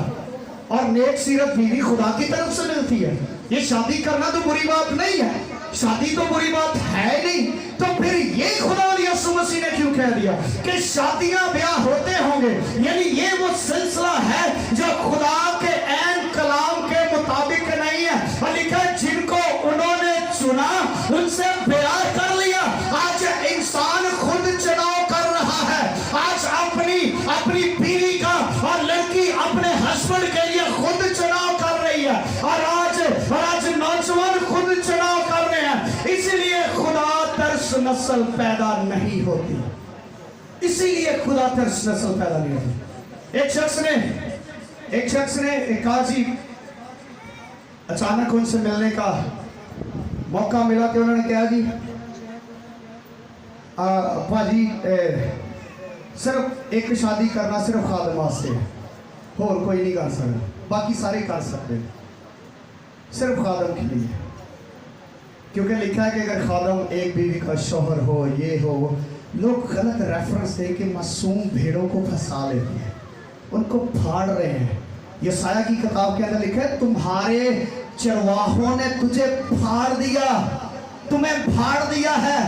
और नेक सीरत बीवी खुदा की तरफ से मिलती है। ये शादी करना तो बुरी बात नहीं है, शादी तो बुरी बात है नहीं, तो फिर ये खुदा यीशु मसीह ने क्यों कह दिया कि शादियां ब्याह होते होंगे? यानी ये वो सिलसिला है जो खुदा के ऐन कलाम के मुताबिक नहीं है। और लिखा जिनको उन्होंने चुना उनसे ब्याह कर लिया। आज इंसान खुद चुनाव कर रहा है, आज अपनी बीवी का, और लड़की अपने हस्बैंड के लिए खुद चुनाव कर रही है। और आज नौजवान खुद चुनाव कर रहे हैं। इसलिए खुदा तरस नस्ल पैदा नहीं होती, इसीलिए खुदा तरस नस्ल पैदा नहीं होती। एक शख्स ने एक काजी अचानक उनसे मिलने का मौका मिला कि उन्होंने कहा जी भाजी सिर्फ एक शादी करना सिर्फ खादम वास्ते है, और कोई नहीं कर सकता, बाकी सारे कर सकते हैं, सिर्फ खादम के लिए। क्योंकि लिखा है कि अगर खादम एक बीवी का शौहर हो, ये हो, लोग गलत रेफरेंस दे के मासूम भेड़ों को फंसा लेते हैं, उनको फाड़ रहे हैं। यशाया की किताब के अंदर लिखा है तुम्हारे चरवाहों ने तुझे फाड़ दिया, तुम्हें फाड़ दिया है,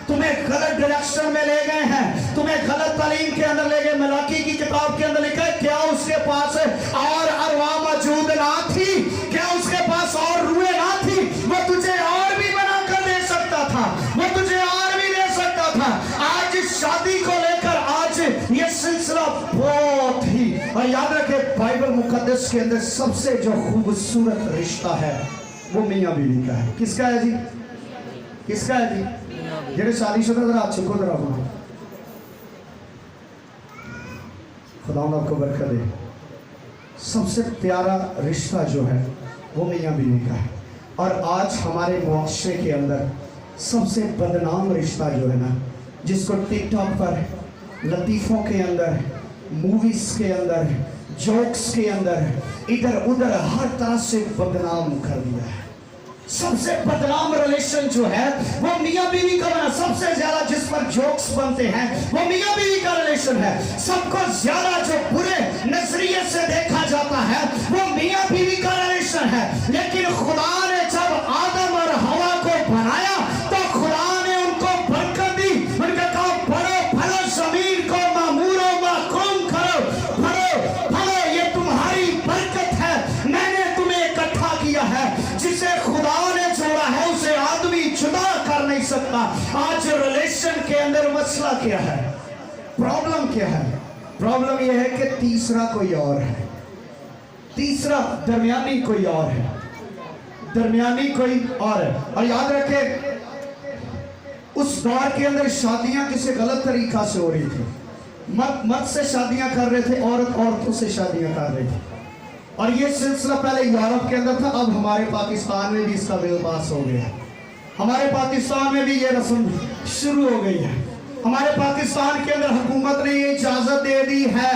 तुम्हें गलत डायरेक्शन में ले गए हैं, तुम्हें गलत तालीम के अंदर ले गए। मलाकी की किताब के अंदर लिखा है क्या उसके पास और अरवा मौजूद ना थी? क्या उसके पास और रूएं ना थी? वो तुझे और भी बना कर दे सकता था, वो तुझे और भी दे सकता था। आज शादी को लेकर आज ये सिलसिला बहुत ही, और याद रखे बाइबल मुकद्दस के अंदर सबसे जो खूबसूरत रिश्ता है वो मियां बीवी का है। किसका है जी? किसका है जी? जेडे शादीशुदा जरा हाथ चुको जरा, खुदा आपको बरकत दे। सबसे प्यारा रिश्ता जो है वो मियां बीवी का है। और आज हमारे मुआशरे के अंदर सबसे बदनाम रिश्ता जो है ना, जिसको टिकटॉक पर लतीफ़ों के अंदर, मूवीज के अंदर, जोक्स के अंदर, इधर उधर हर तरह से बदनाम कर दिया है। सबसे बदनाम रिलेशन जो है वो मियां बीवी का बना। सबसे ज्यादा जिस पर जोक्स बनते हैं वो मियां बीवी का रिलेशन है। सबको ज्यादा जो बुरे नजरिए से देखा जाता है वो मियां बीवी का रिलेशन है। लेकिन खुदा ने जब आदम और हवा को बनाया तो खुदा ने उनको बरकत दी। उनका कहा बढ़ो फलो, जमीन को मामूरो माकरूम करो, बढ़ो फलो, ये तुम्हारी बरकत है, मैंने तुम्हें इकट्ठा किया है। जिसे खुदा ने जोड़ा है उसे आदमी जुदा कर नहीं सकता। आज रिलेशन के अंदर मसला क्या है? प्रॉब्लम क्या है? प्रॉब्लम यह है कि तीसरा कोई और है, तीसरा दरमियानी कोई और है, दरमियानी कोई और है। और याद रखें उस दौर के अंदर शादियां किसी गलत तरीका से हो रही थी। मर्द से शादियां कर रहे थे, औरत औरतों से शादियां कर रही थी। और ये सिलसिला पहले यूरोप के अंदर था, अब हमारे पाकिस्तान में भी इसका बिल पास हो गया। हमारे पाकिस्तान में भी ये रस्म शुरू हो गई है। हमारे पाकिस्तान के अंदर हुकूमत ने ये इजाजत दे दी है,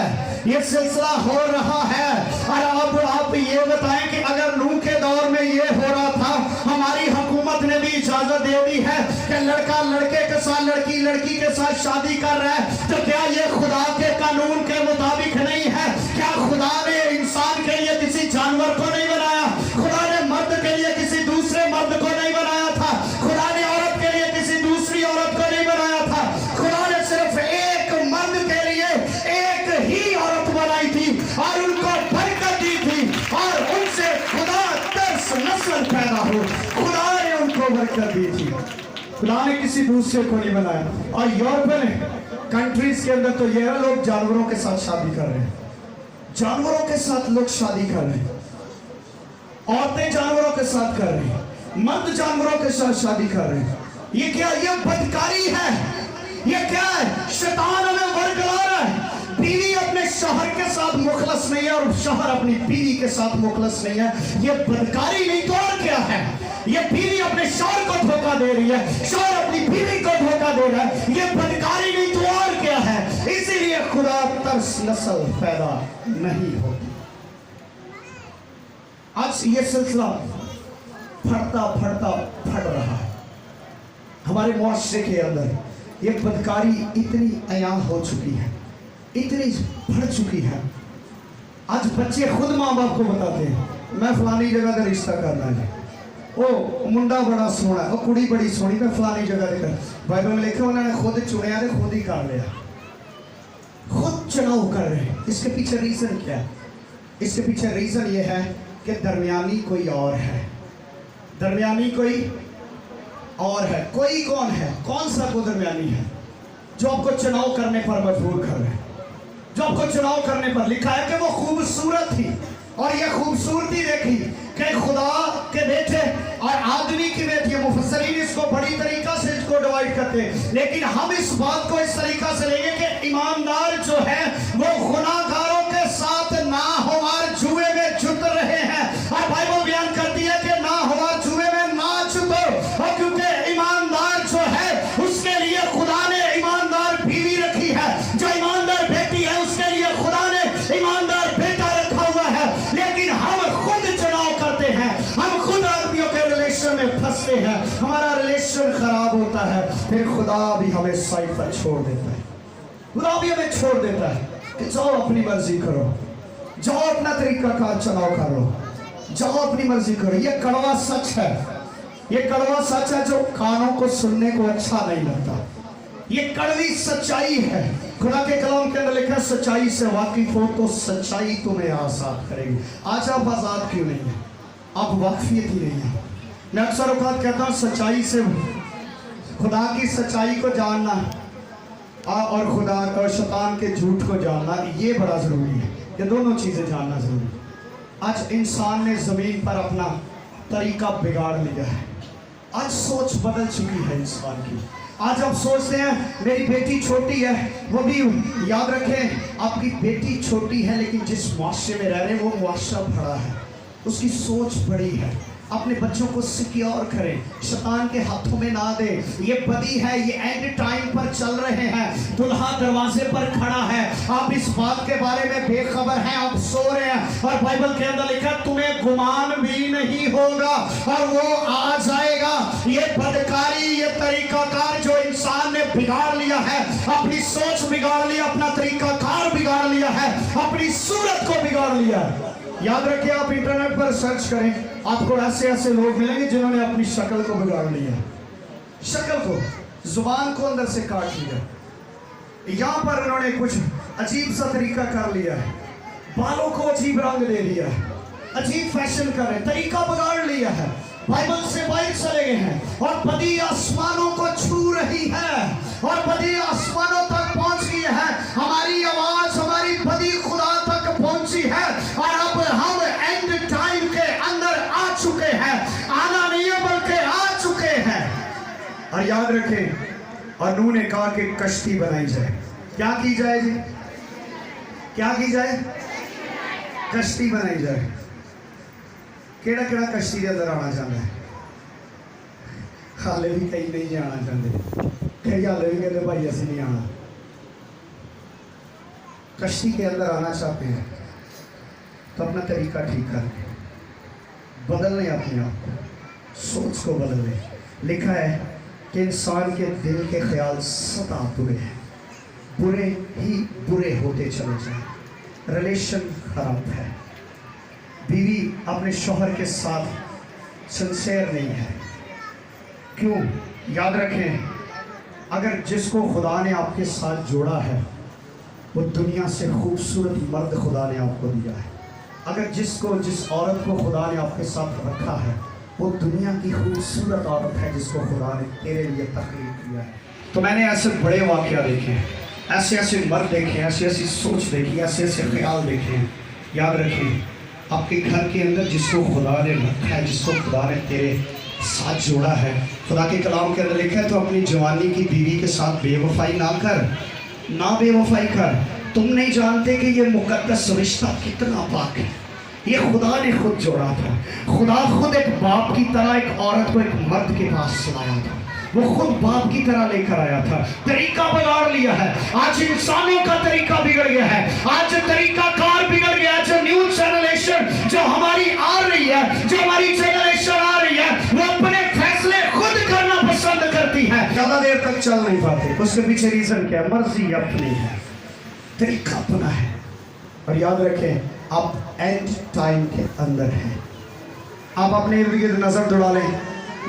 ये सिलसिला हो रहा है। और अब आप ये बताएं कि अगर नूह के दौर में ये हो रहा था, हमारी हुकूमत ने भी इजाजत दे दी है कि लड़का लड़के के साथ, लड़की लड़की के साथ शादी कर रहा है, तो क्या ये खुदा के कानून के मुताबिक नहीं है? क्या खुदा ने इंसान के लिए किसी जानवर को नहीं बनाया? खुदा ने मर्द के लिए किसी दूसरे मर्द को नहीं बनाया था? खुदा ने औरत के लिए किसी दूसरी औरत को नहीं बनाया था? खुदा ने सिर्फ एक मर्द के लिए एक ही औरत बनाई थी और उनको बरकत दी थी, और उनसे खुदा तरस नस्ल पैदा हो। खुदा ने उनको बरकत दी थी, खुदा ने किसी दूसरे को नहीं बनाया। और यूरोपियन कंट्रीज के अंदर तो ये लोग जानवरों के साथ शादी कर रहे हैं, जानवरों के साथ लोग शादी कर रहे हैं, औरतें जानवरों के साथ कर रही हैं, मर्द जानवरों के साथ शादी कर रहे हैं। ये क्या? ये बदकारी है। ये क्या है? शैतान हमें वर्गला रहा है। बीवी अपने शौहर के साथ मुखलस नहीं है और शौहर अपनी बीवी के साथ मुखलस नहीं है। ये बदकारी नहीं तो और क्या है? ये बीवी अपने शौहर को धोखा दे रही है, शौहर अपनी बीवी को धोखा दे रहा है। ये बदकारी नहीं तो और क्या है? इसीलिए खुदा तरस नस्ल पैदा नहीं होती। आज ये सिलसिला फटता फटता फट रहा है हमारे मुआशरे के अंदर। ये बदकारी इतनी अयां हो चुकी है, इतनी बढ़ चुकी है। आज बच्चे खुद माँ बाप को बताते हैं मैं फलानी जगह का रिश्ता करना है, ओ मुंडा बड़ा सोहना, ओ कुड़ी बड़ी सोहनी, मैं फलानी जगह से कर। बाइबल में लिखा उन्होंने खुद चुनिया तो खुद ही कर लिया, खुद चुनाव कर रहे हैं। इसके पीछे रीजन क्या है? इसके पीछे रीजन ये है कि दरमियानी कोई और है, दरमियानी कोई और है। कोई कौन है? कौन सा को दरमियानी है जो आपको चुनाव करने पर मजबूर कर रहे हैं, जो आपको चुनाव करने पर। लिखा है कि वो खूबसूरत थी और ये खूबसूरती देखी कि खुदा के बेटे और आदमी की बेटी। मुफस्सरीन इसको बड़ी तरीका से इसको डिवाइड करते हैं, लेकिन हम इस बात को इस तरीका से लेंगे कि ईमानदार जो है वो गुनाहगारों के साथ नाहवार जुए में जुट रहे हैं। और बाइबल बयान करती है कि नाहवार जुए में ना जुटो, और क्योंकि ईमानदार जो है उसके लिए खुदा ने ईमानदार बीवी रखी है, जो ईमानदार बेटी है उसके लिए खुदा ने ईमानदार बेटा रखा हुआ है। लेकिन हम खुद चुनाव करते हैं, हम खुद आदमियों के रिलेशन में फंसते हैं, हमारा रिलेशन खराब होता है, फिर खुदा भी हमें साइड पर छोड़ देता है। खुदा भी हमें छोड़ देता है कि जाओ अपनी मर्जी करो, जाओ अपना तरीका का चुनाव कर लो, जाओ अपनी मर्जी करो। ये कड़वा सच है, ये कड़वा सच है जो कानों को सुनने को अच्छा नहीं लगता। ये कड़वी सच्चाई है। खुदा के कलाम के अंदर लिखा है सच्चाई से वाकिफ हो तो सच्चाई तुम्हें आजाद करेगी। आज आप आजाद क्यों नहीं है? आप वाकफियत ही नहीं है। मैं अक्सर औकात कहता हूँ सच्चाई से खुदा की सच्चाई को जानना और खुदा और शैतान के झूठ को जानना ये बड़ा ज़रूरी है। ये दोनों चीज़ें जानना ज़रूरी है। आज इंसान ने ज़मीन पर अपना तरीका बिगाड़ लिया है। आज सोच बदल चुकी है इंसान की। आज आप सोचते हैं मेरी बेटी छोटी है, वो भी याद रखें आपकी बेटी छोटी है लेकिन जिस मुआशरे में रह रहे हैं वो मुआशरा बड़ा है, उसकी सोच बड़ी है। अपने बच्चों को सिक्योर करें, शैतान के हाथों में ना दे। ये बदी है, ये एंड टाइम पर चल रहे हैं, दुल्हा दरवाजे पर खड़ा है, आप इस बात के बारे में बेखबर हैं, आप सो रहे हैं। और बाइबल के अंदर लिखा तुम्हें गुमान भी नहीं होगा और वो आ जाएगा। ये बदकारी, ये तरीकाकार जो इंसान ने बिगाड़ लिया है, अपनी सोच बिगाड़ लिया, अपना तरीकाकार बिगाड़ लिया है, अपनी सूरत को बिगाड़ लिया है। याद रखिए आप इंटरनेट पर सर्च करें, आपको ऐसे ऐसे लोग मिलेंगे जिन्होंने अपनी शक्ल को बिगाड़ लिया, शक्ल को, जुबान को अंदर से काट लिया। यहाँ पर उन्होंने कुछ अजीब सा तरीका कर लिया है, बालों को अजीब रंग दे दिया है, अजीब फैशन कर रहे, तरीका बिगाड़ लिया है, बाइबल से बाहर चले गए हैं और बदी आसमानों को छू रही है और बदी आसमानों तक पहुंच गई है। हमारी आवाज हमारी बदी खुदा तक पहुंची है और अब हम एंड टाइम के अंदर आ चुके हैं, आना नहीं है बल्कि आ चुके हैं। और याद रखें, और नूह ने कहा कि कश्ती बनाई जाए। क्या की जाए जी? क्या की जाए? कश्ती बनाई जाए। केड़ा केड़ा कश्ती के अंदर आना चाहता है? हाले भी कई नहीं आना चाहते, कई हाले भी कहते भाई ऐसे नहीं आना। कश्ती के अंदर आना चाहते हैं तो अपना तरीका ठीक कर लें, बदल लें अपने आप को, सोच को बदल लें। लिखा है कि इंसान के दिल के ख्याल सदा बुरे हैं, बुरे ही बुरे होते चले जाएं। रिलेशन खराब है, बीवी अपने शौहर के साथ सिंसेयर नहीं है। क्यों? याद रखें, अगर जिसको खुदा ने आपके साथ जोड़ा है वो दुनिया से खूबसूरत मर्द खुदा ने आपको दिया है। अगर जिस औरत को खुदा ने आपके साथ रखा है वो दुनिया की खूबसूरत औरत है जिसको खुदा ने तेरे लिए तख्लीक किया है। तो मैंने ऐसे बड़े वाक़या देखे हैं, ऐसे ऐसे मर्द देखे, ऐसी ऐसी सोच देखी, ऐसे ऐसे ख्याल देखे हैं। याद रखें, आपके घर के अंदर जिसको खुदा ने रखा है, जिसको खुदा ने तेरे साथ जोड़ा है, खुदा के कलाम के अंदर लिखा है तो अपनी जवानी की बीवी के साथ बेवफाई ना कर, ना बेवफाई कर। तुम नहीं जानते कि ये मुकद्दस रिश्ता कितना पाक है। ये खुदा ने खुद जोड़ा था। खुदा खुद एक बाप की तरह एक औरत को एक मर्द के पास लाया था, वो खुद बाप की तरह लेकर आया था। तरीका बिगाड़ लिया है, आज इंसानों का तरीका बिगड़ गया है, आज तरीका कार बिगड़ गया है। जो न्यू जनरेशन जो हमारी आ रही है, जो हमारी जनरेशन आ रही है, वो अपने फैसले खुद करना पसंद करती है। ज्यादा देर तक चल नहीं पाते, उसके पीछे रीजन क्या है? मर्जी अपनी है, तरीका अपना है। और याद रखें आप एंड टाइम के अंदर हैं। आप अपने इर्द गिर्द नजर दौड़ा लें।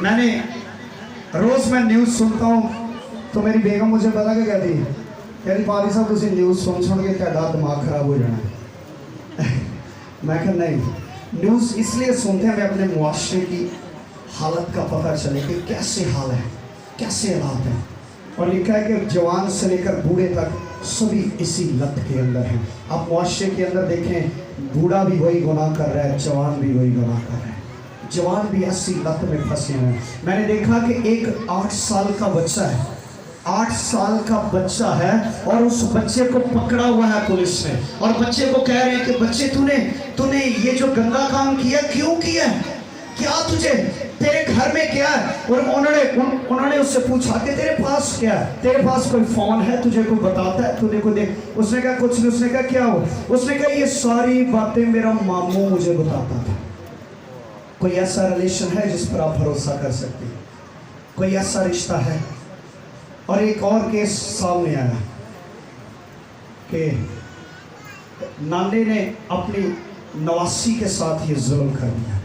मैंने रोज मैं न्यूज़ सुनता हूँ तो मेरी बेगम मुझे पता क्या कहती है, कहती पारी साहब तुझे न्यूज़ सुन के तेरा दिमाग खराब हो जाना है। मैं कहा नहीं, न्यूज़ इसलिए सुनते हैं हमें अपने मुआशरे की हालत का पता चले कि कैसे हाल है, कैसे हालात हैं। और लिखा है कि जवान से लेकर बूढ़े तक सभी इसी लत के अंदर हैं। आप मुआशरे के अंदर देखें, बूढ़ा भी वही गुनाह कर रहा है, जवान भी वही गुनाह कर रहा है, जवान भी ऐसी लत में फंसे हुए हैं। मैंने देखा कि एक 8 साल का बच्चा है, 8 साल का बच्चा है और उस बच्चे को पकड़ा हुआ है पुलिस ने, और बच्चे को कह रहे हैं कि बच्चे तूने ये जो गंदा काम किया क्यों किया, क्या तुझे, तेरे घर में क्या है? और उन्होंने उससे पूछा कि तेरे पास क्या है, तेरे पास कोई फोन है, तुझे कोई बताता है, तूने कोई देख? उसने कहा कुछ नहीं। उसने कहा क्या हो? उसने कहा ये सारी बातें मेरा मामू मुझे बताता था। कोई ऐसा रिलेशन है जिस पर आप भरोसा कर सकते हैं? कोई ऐसा रिश्ता है? और एक और केस सामने आया कि नाने ने अपनी नवासी के साथ ये जुल्म कर दिया।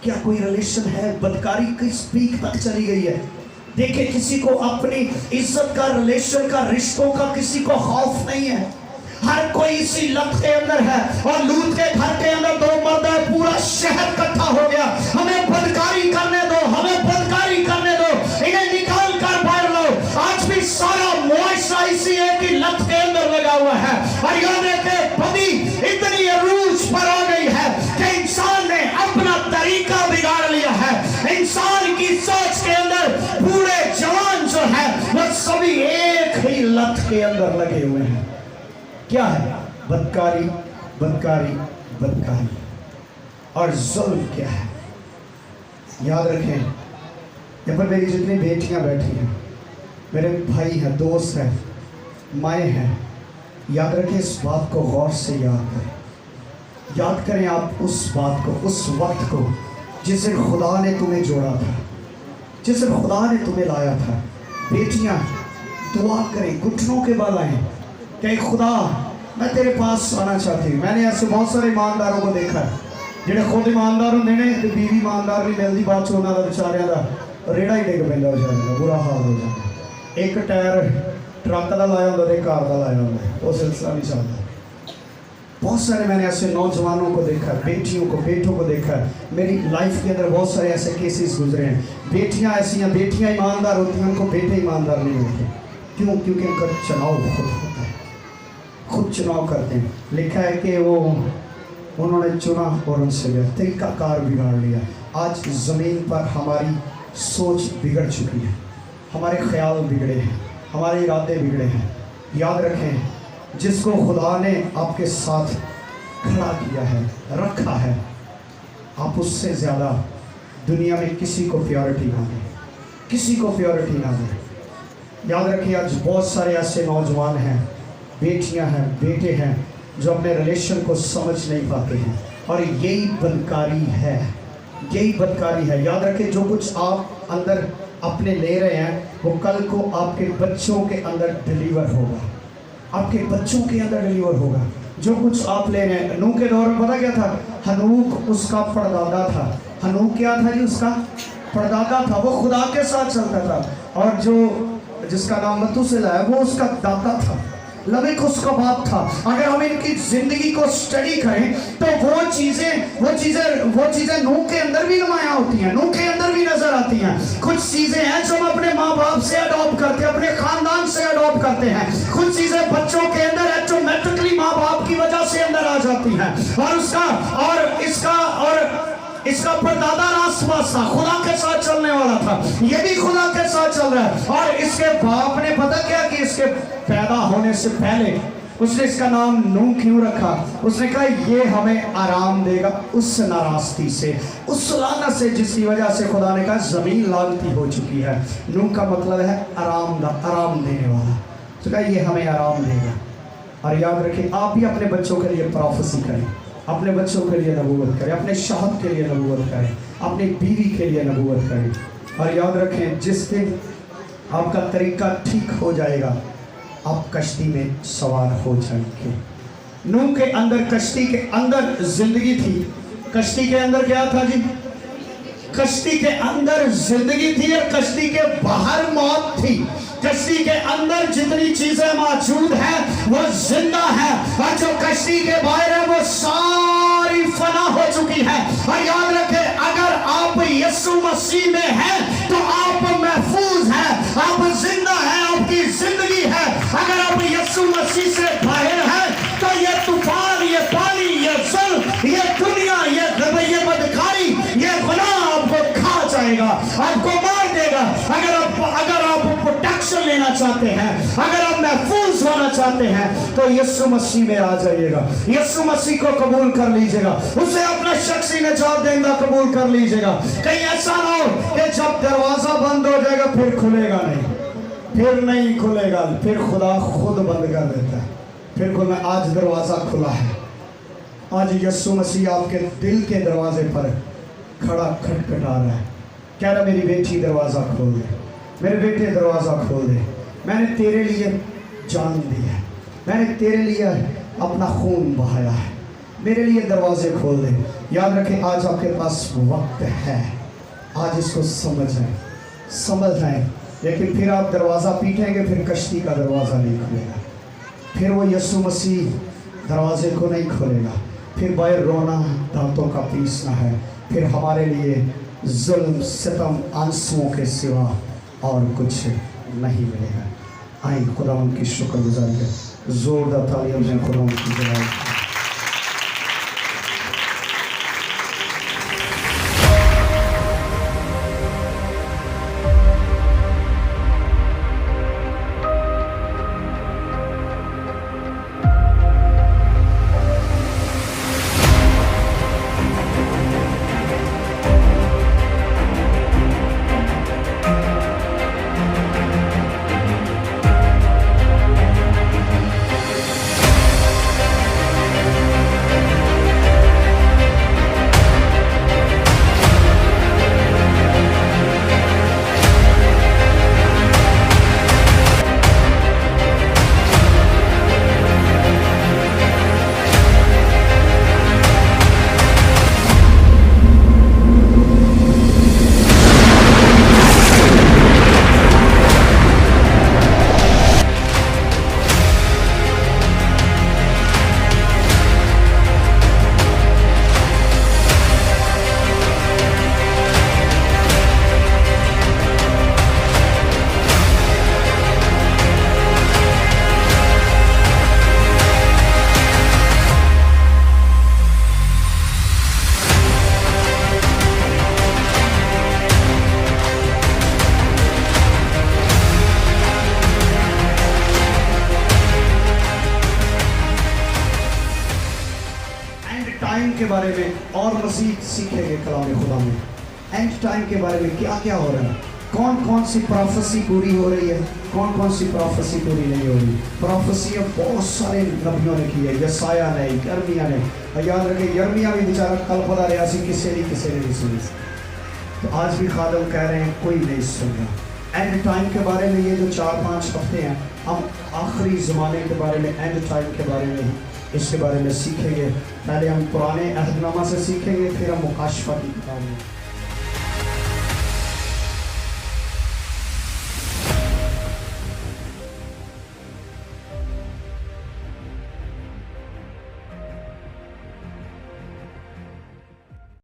क्या कोई रिलेशन है? बदकारी किस पीक तक चली गई है? देखिए, किसी को अपनी इज्जत का, रिलेशन का, रिश्तों का किसी को खौफ नहीं है। हर कोई इसी लत के अंदर है। और लूत के घर के अंदर 2 मर्द है, पूरा शहर इकट्ठा हो गया, हमें बदकारी करने दो, हमें बदकारी करने दो, इन्हें निकाल कर बाहर लो। आज भी सारा मुआशरा इसी एक ही लत के अंदर लगा हुआ है। और याद रखे, बदी इतनी अरूज पर आ गई है कि इंसान ने अपना तरीका बिगाड़ लिया है। इंसान की सोच के अंदर बूढ़े जवान जो है वो सभी एक ही लत के अंदर लगे हुए हैं। क्या है? बदकारी, बदकारी, बदकारी। और जुल्म क्या है? याद रखें, यहाँ पर मेरी जितनी बेटियां बैठी हैं, मेरे भाई हैं, दोस्त हैं, माएँ हैं, याद रखें, इस बात को गौर से याद करें। याद करें आप उस बात को, उस वक्त को जिस दिन खुदा ने तुम्हें जोड़ा था, जिस दिन खुदा ने तुम्हें लाया था। बेटियां दुआ करें, घुटनों के बल आएं कि खुदा मैं तेरे पास आना चाहती हूँ। मैंने ऐसे बहुत सारे ईमानदारों को देखा है ਜਿਹੜੇ खुद ईमानदार होंगे ने तो बीवी ईमानदार नहीं मिलती, बाद च उन्होंने बेचारियों का रेड़ा ही डिग पैंदा, बेचारियों का बुरा हाल हो जाता। एक टायर ट्रक का लाया होता है, कार का लाया होता है, वो सिलसिला नहीं चलता। बहुत सारे मैंने ऐसे नौजवानों को देखा, बेटियों को, बेटों को देखा। मेरी लाइफ के अंदर बहुत सारे ऐसे केसेस गुजरे हैं। बेटियां ऐसी हैं, बेटियां ईमानदार होती हैं, उनको बेटे ईमानदार नहीं होते। क्यों? क्योंकि उनका चुनाव खुद होता है, खुद चुनाव करते हैं। लिखा है कि वो उन्होंने चुना और उनसे गया, तरीका कार बिगाड़ लिया। आज ज़मीन पर हमारी सोच बिगड़ चुकी है, हमारे ख्याल बिगड़े हैं, हमारे इरादे बिगड़े हैं। याद रखें, जिसको खुदा ने आपके साथ खड़ा किया है, रखा है, आप उससे ज़्यादा दुनिया में किसी को प्योरिटी ना दें, किसी को प्योरिटी ना दें। याद रखिए, आज बहुत सारे ऐसे नौजवान हैं, बेटियां हैं, बेटे हैं जो अपने रिलेशन को समझ नहीं पाते हैं, और यही बदकारी है, यही बदकारी है। याद रखें, जो कुछ आप अंदर अपने ले रहे हैं वो कल को आपके बच्चों के अंदर डिलीवर होगा, आपके बच्चों के अंदर डिलीवर होगा। जो कुछ आप ले रहे हैं, हनूक के दौर में पता क्या था? हनूक उसका परदादा था। हनूक क्या था जी? उसका परदादा था, वो खुदा के साथ चलता था। और जो जिसका नाम मतूसेला है वो उसका दादा था, लमेक उसका बाप था। अगर हम इनकी जिंदगी को स्टडी करें तो वो चीजें नूह के अंदर भी नुमाया होती हैं, नूह के अंदर भी नजर आती हैं। कुछ चीजें हैं जो हम अपने माँ बाप से अडॉप्ट करते हैं, अपने खानदान से अडॉप्ट करते हैं। कुछ चीजें बच्चों के अंदर ऑटोमेटिकली माँ बाप की वजह से अंदर आ जाती हैं। और इसका परदादा रासपास था, खुदा के साथ चलने वाला था, ये भी खुदा के साथ चल रहा है। और इसके बाप ने पता क्या कि इसके पैदा होने से पहले उसने इसका नाम नूह क्यों रखा? उसने कहा ये हमें आराम देगा उस नाराजगी से, उस लानत से जिसकी वजह से खुदा ने कहा जमीन लानती हो चुकी है। नूह का मतलब है आराम देने वाला, तो कहा ये हमें आराम देगा। और याद रखें, आप भी अपने बच्चों के लिए प्रोफेसी करें, अपने बच्चों के लिए नबूवत करें, अपने शौहर के लिए नबूवत करें, अपनी बीवी के लिए नबूवत करें। और याद रखें, जिस दिन آپ کا طریقہ ٹھیک ہو جائے گا، آپ کشتی میں سوار ہو جائیں گے۔ نوح کے اندر، کشتی کے اندر زندگی تھی۔ کشتی کے اندر کیا تھا جی؟ کشتی کے اندر زندگی تھی اور کشتی کے باہر موت تھی۔ کشتی کے اندر جتنی چیزیں موجود ہیں وہ زندہ ہیں، اور جو کشتی کے باہر ہے وہ ساری فنا ہو چکی ہے۔ اور یاد رکھیں، اگر آپ یسوع مسیح میں ہیں تو آپ محفوظ ہیں، آپ زندہ ہیں، آپ کی زندگی ہے۔ اگر آپ یسوع مسیح سے باہر ہیں تو یہ طوفان، یہ پانی، یہ ظلم، یہ دنیا، یہ بدکاری، یہ گناہ آپ کو کھا جائے گا، آپ کو مار دے گا۔ اگر آپ پروٹیکشن لینا چاہتے ہیں، اگر آپ محفوظ ہونا چاہتے ہیں تو یسوع مسیح میں آ جائیے گا، یسوع مسیح کو قبول کر لیجئے گا، اسے اپنا شخصی نجات دہندہ قبول کر لیجئے گا۔ کہیں ایسا نہ ہو کہ جب دروازہ بند ہو جائے گا پھر کھلے گا نہیں، پھر نہیں کھلے گا، پھر خدا خود بند کر دیتا ہے۔ پھر کوئی، میں آج دروازہ کھلا ہے، آج یسوع مسیح آپ کے دل کے دروازے پر کھڑا کھٹکھٹا رہا ہے، کہہ رہا میری بیٹی دروازہ کھول دے، میرے بیٹے دروازہ کھول دے، میں نے تیرے لیے جان دی ہے، میں نے تیرے لیے اپنا خون بہایا ہے، میرے لیے دروازے کھول دے۔ یاد رکھیں، آج آپ کے پاس وقت ہے، آج اس کو سمجھ جائیں، لیکن پھر آپ دروازہ پیٹیں گے، پھر کشتی کا دروازہ نہیں کھلے گا، پھر وہ یسوع مسیح دروازے کو نہیں کھولے گا، پھر باہر رونا، دانتوں کا پیسنا ہے، پھر ہمارے لیے ظلم، ستم، آنسوؤں کے سوا اور کچھ نہیں ملے گا۔ آئیں خدا ان کی شکر گزاری ہے، زوردار تعلیم سے خدا ان کی جلال۔ ٹائم کے بارے میں اور مزید سیکھیں گے کلام خدا میں۔ اینڈ ٹائم کے بارے میں کیا کیا ہو رہا ہے، کون کون سی پروفیسی پوری ہو رہی ہے، کون کون سی پروفیسی پوری نہیں ہو رہی۔ پروفیسی اب بہت سارے نبیوں نے کی ہے، یسایہ نے، یرمیہ نے، اور یاد رکھیں یرمیہ بھی بیچارہ کل خدا ریاضی کسی نے نہیں سنی، تو آج بھی خادم کہہ رہے ہیں کوئی نہیں سن رہا۔ اینڈ ٹائم کے بارے میں یہ جو 4-5 ہفتے ہیں، ہم آخری زمانے کے بارے میں، اینڈ ٹائم کے بارے میں اس کے بارے میں سیکھیں گے۔ پہلے ہم پرانے عہد نامہ سے سیکھیں گے، پھر ہم مکاشفہ کی کتاب میں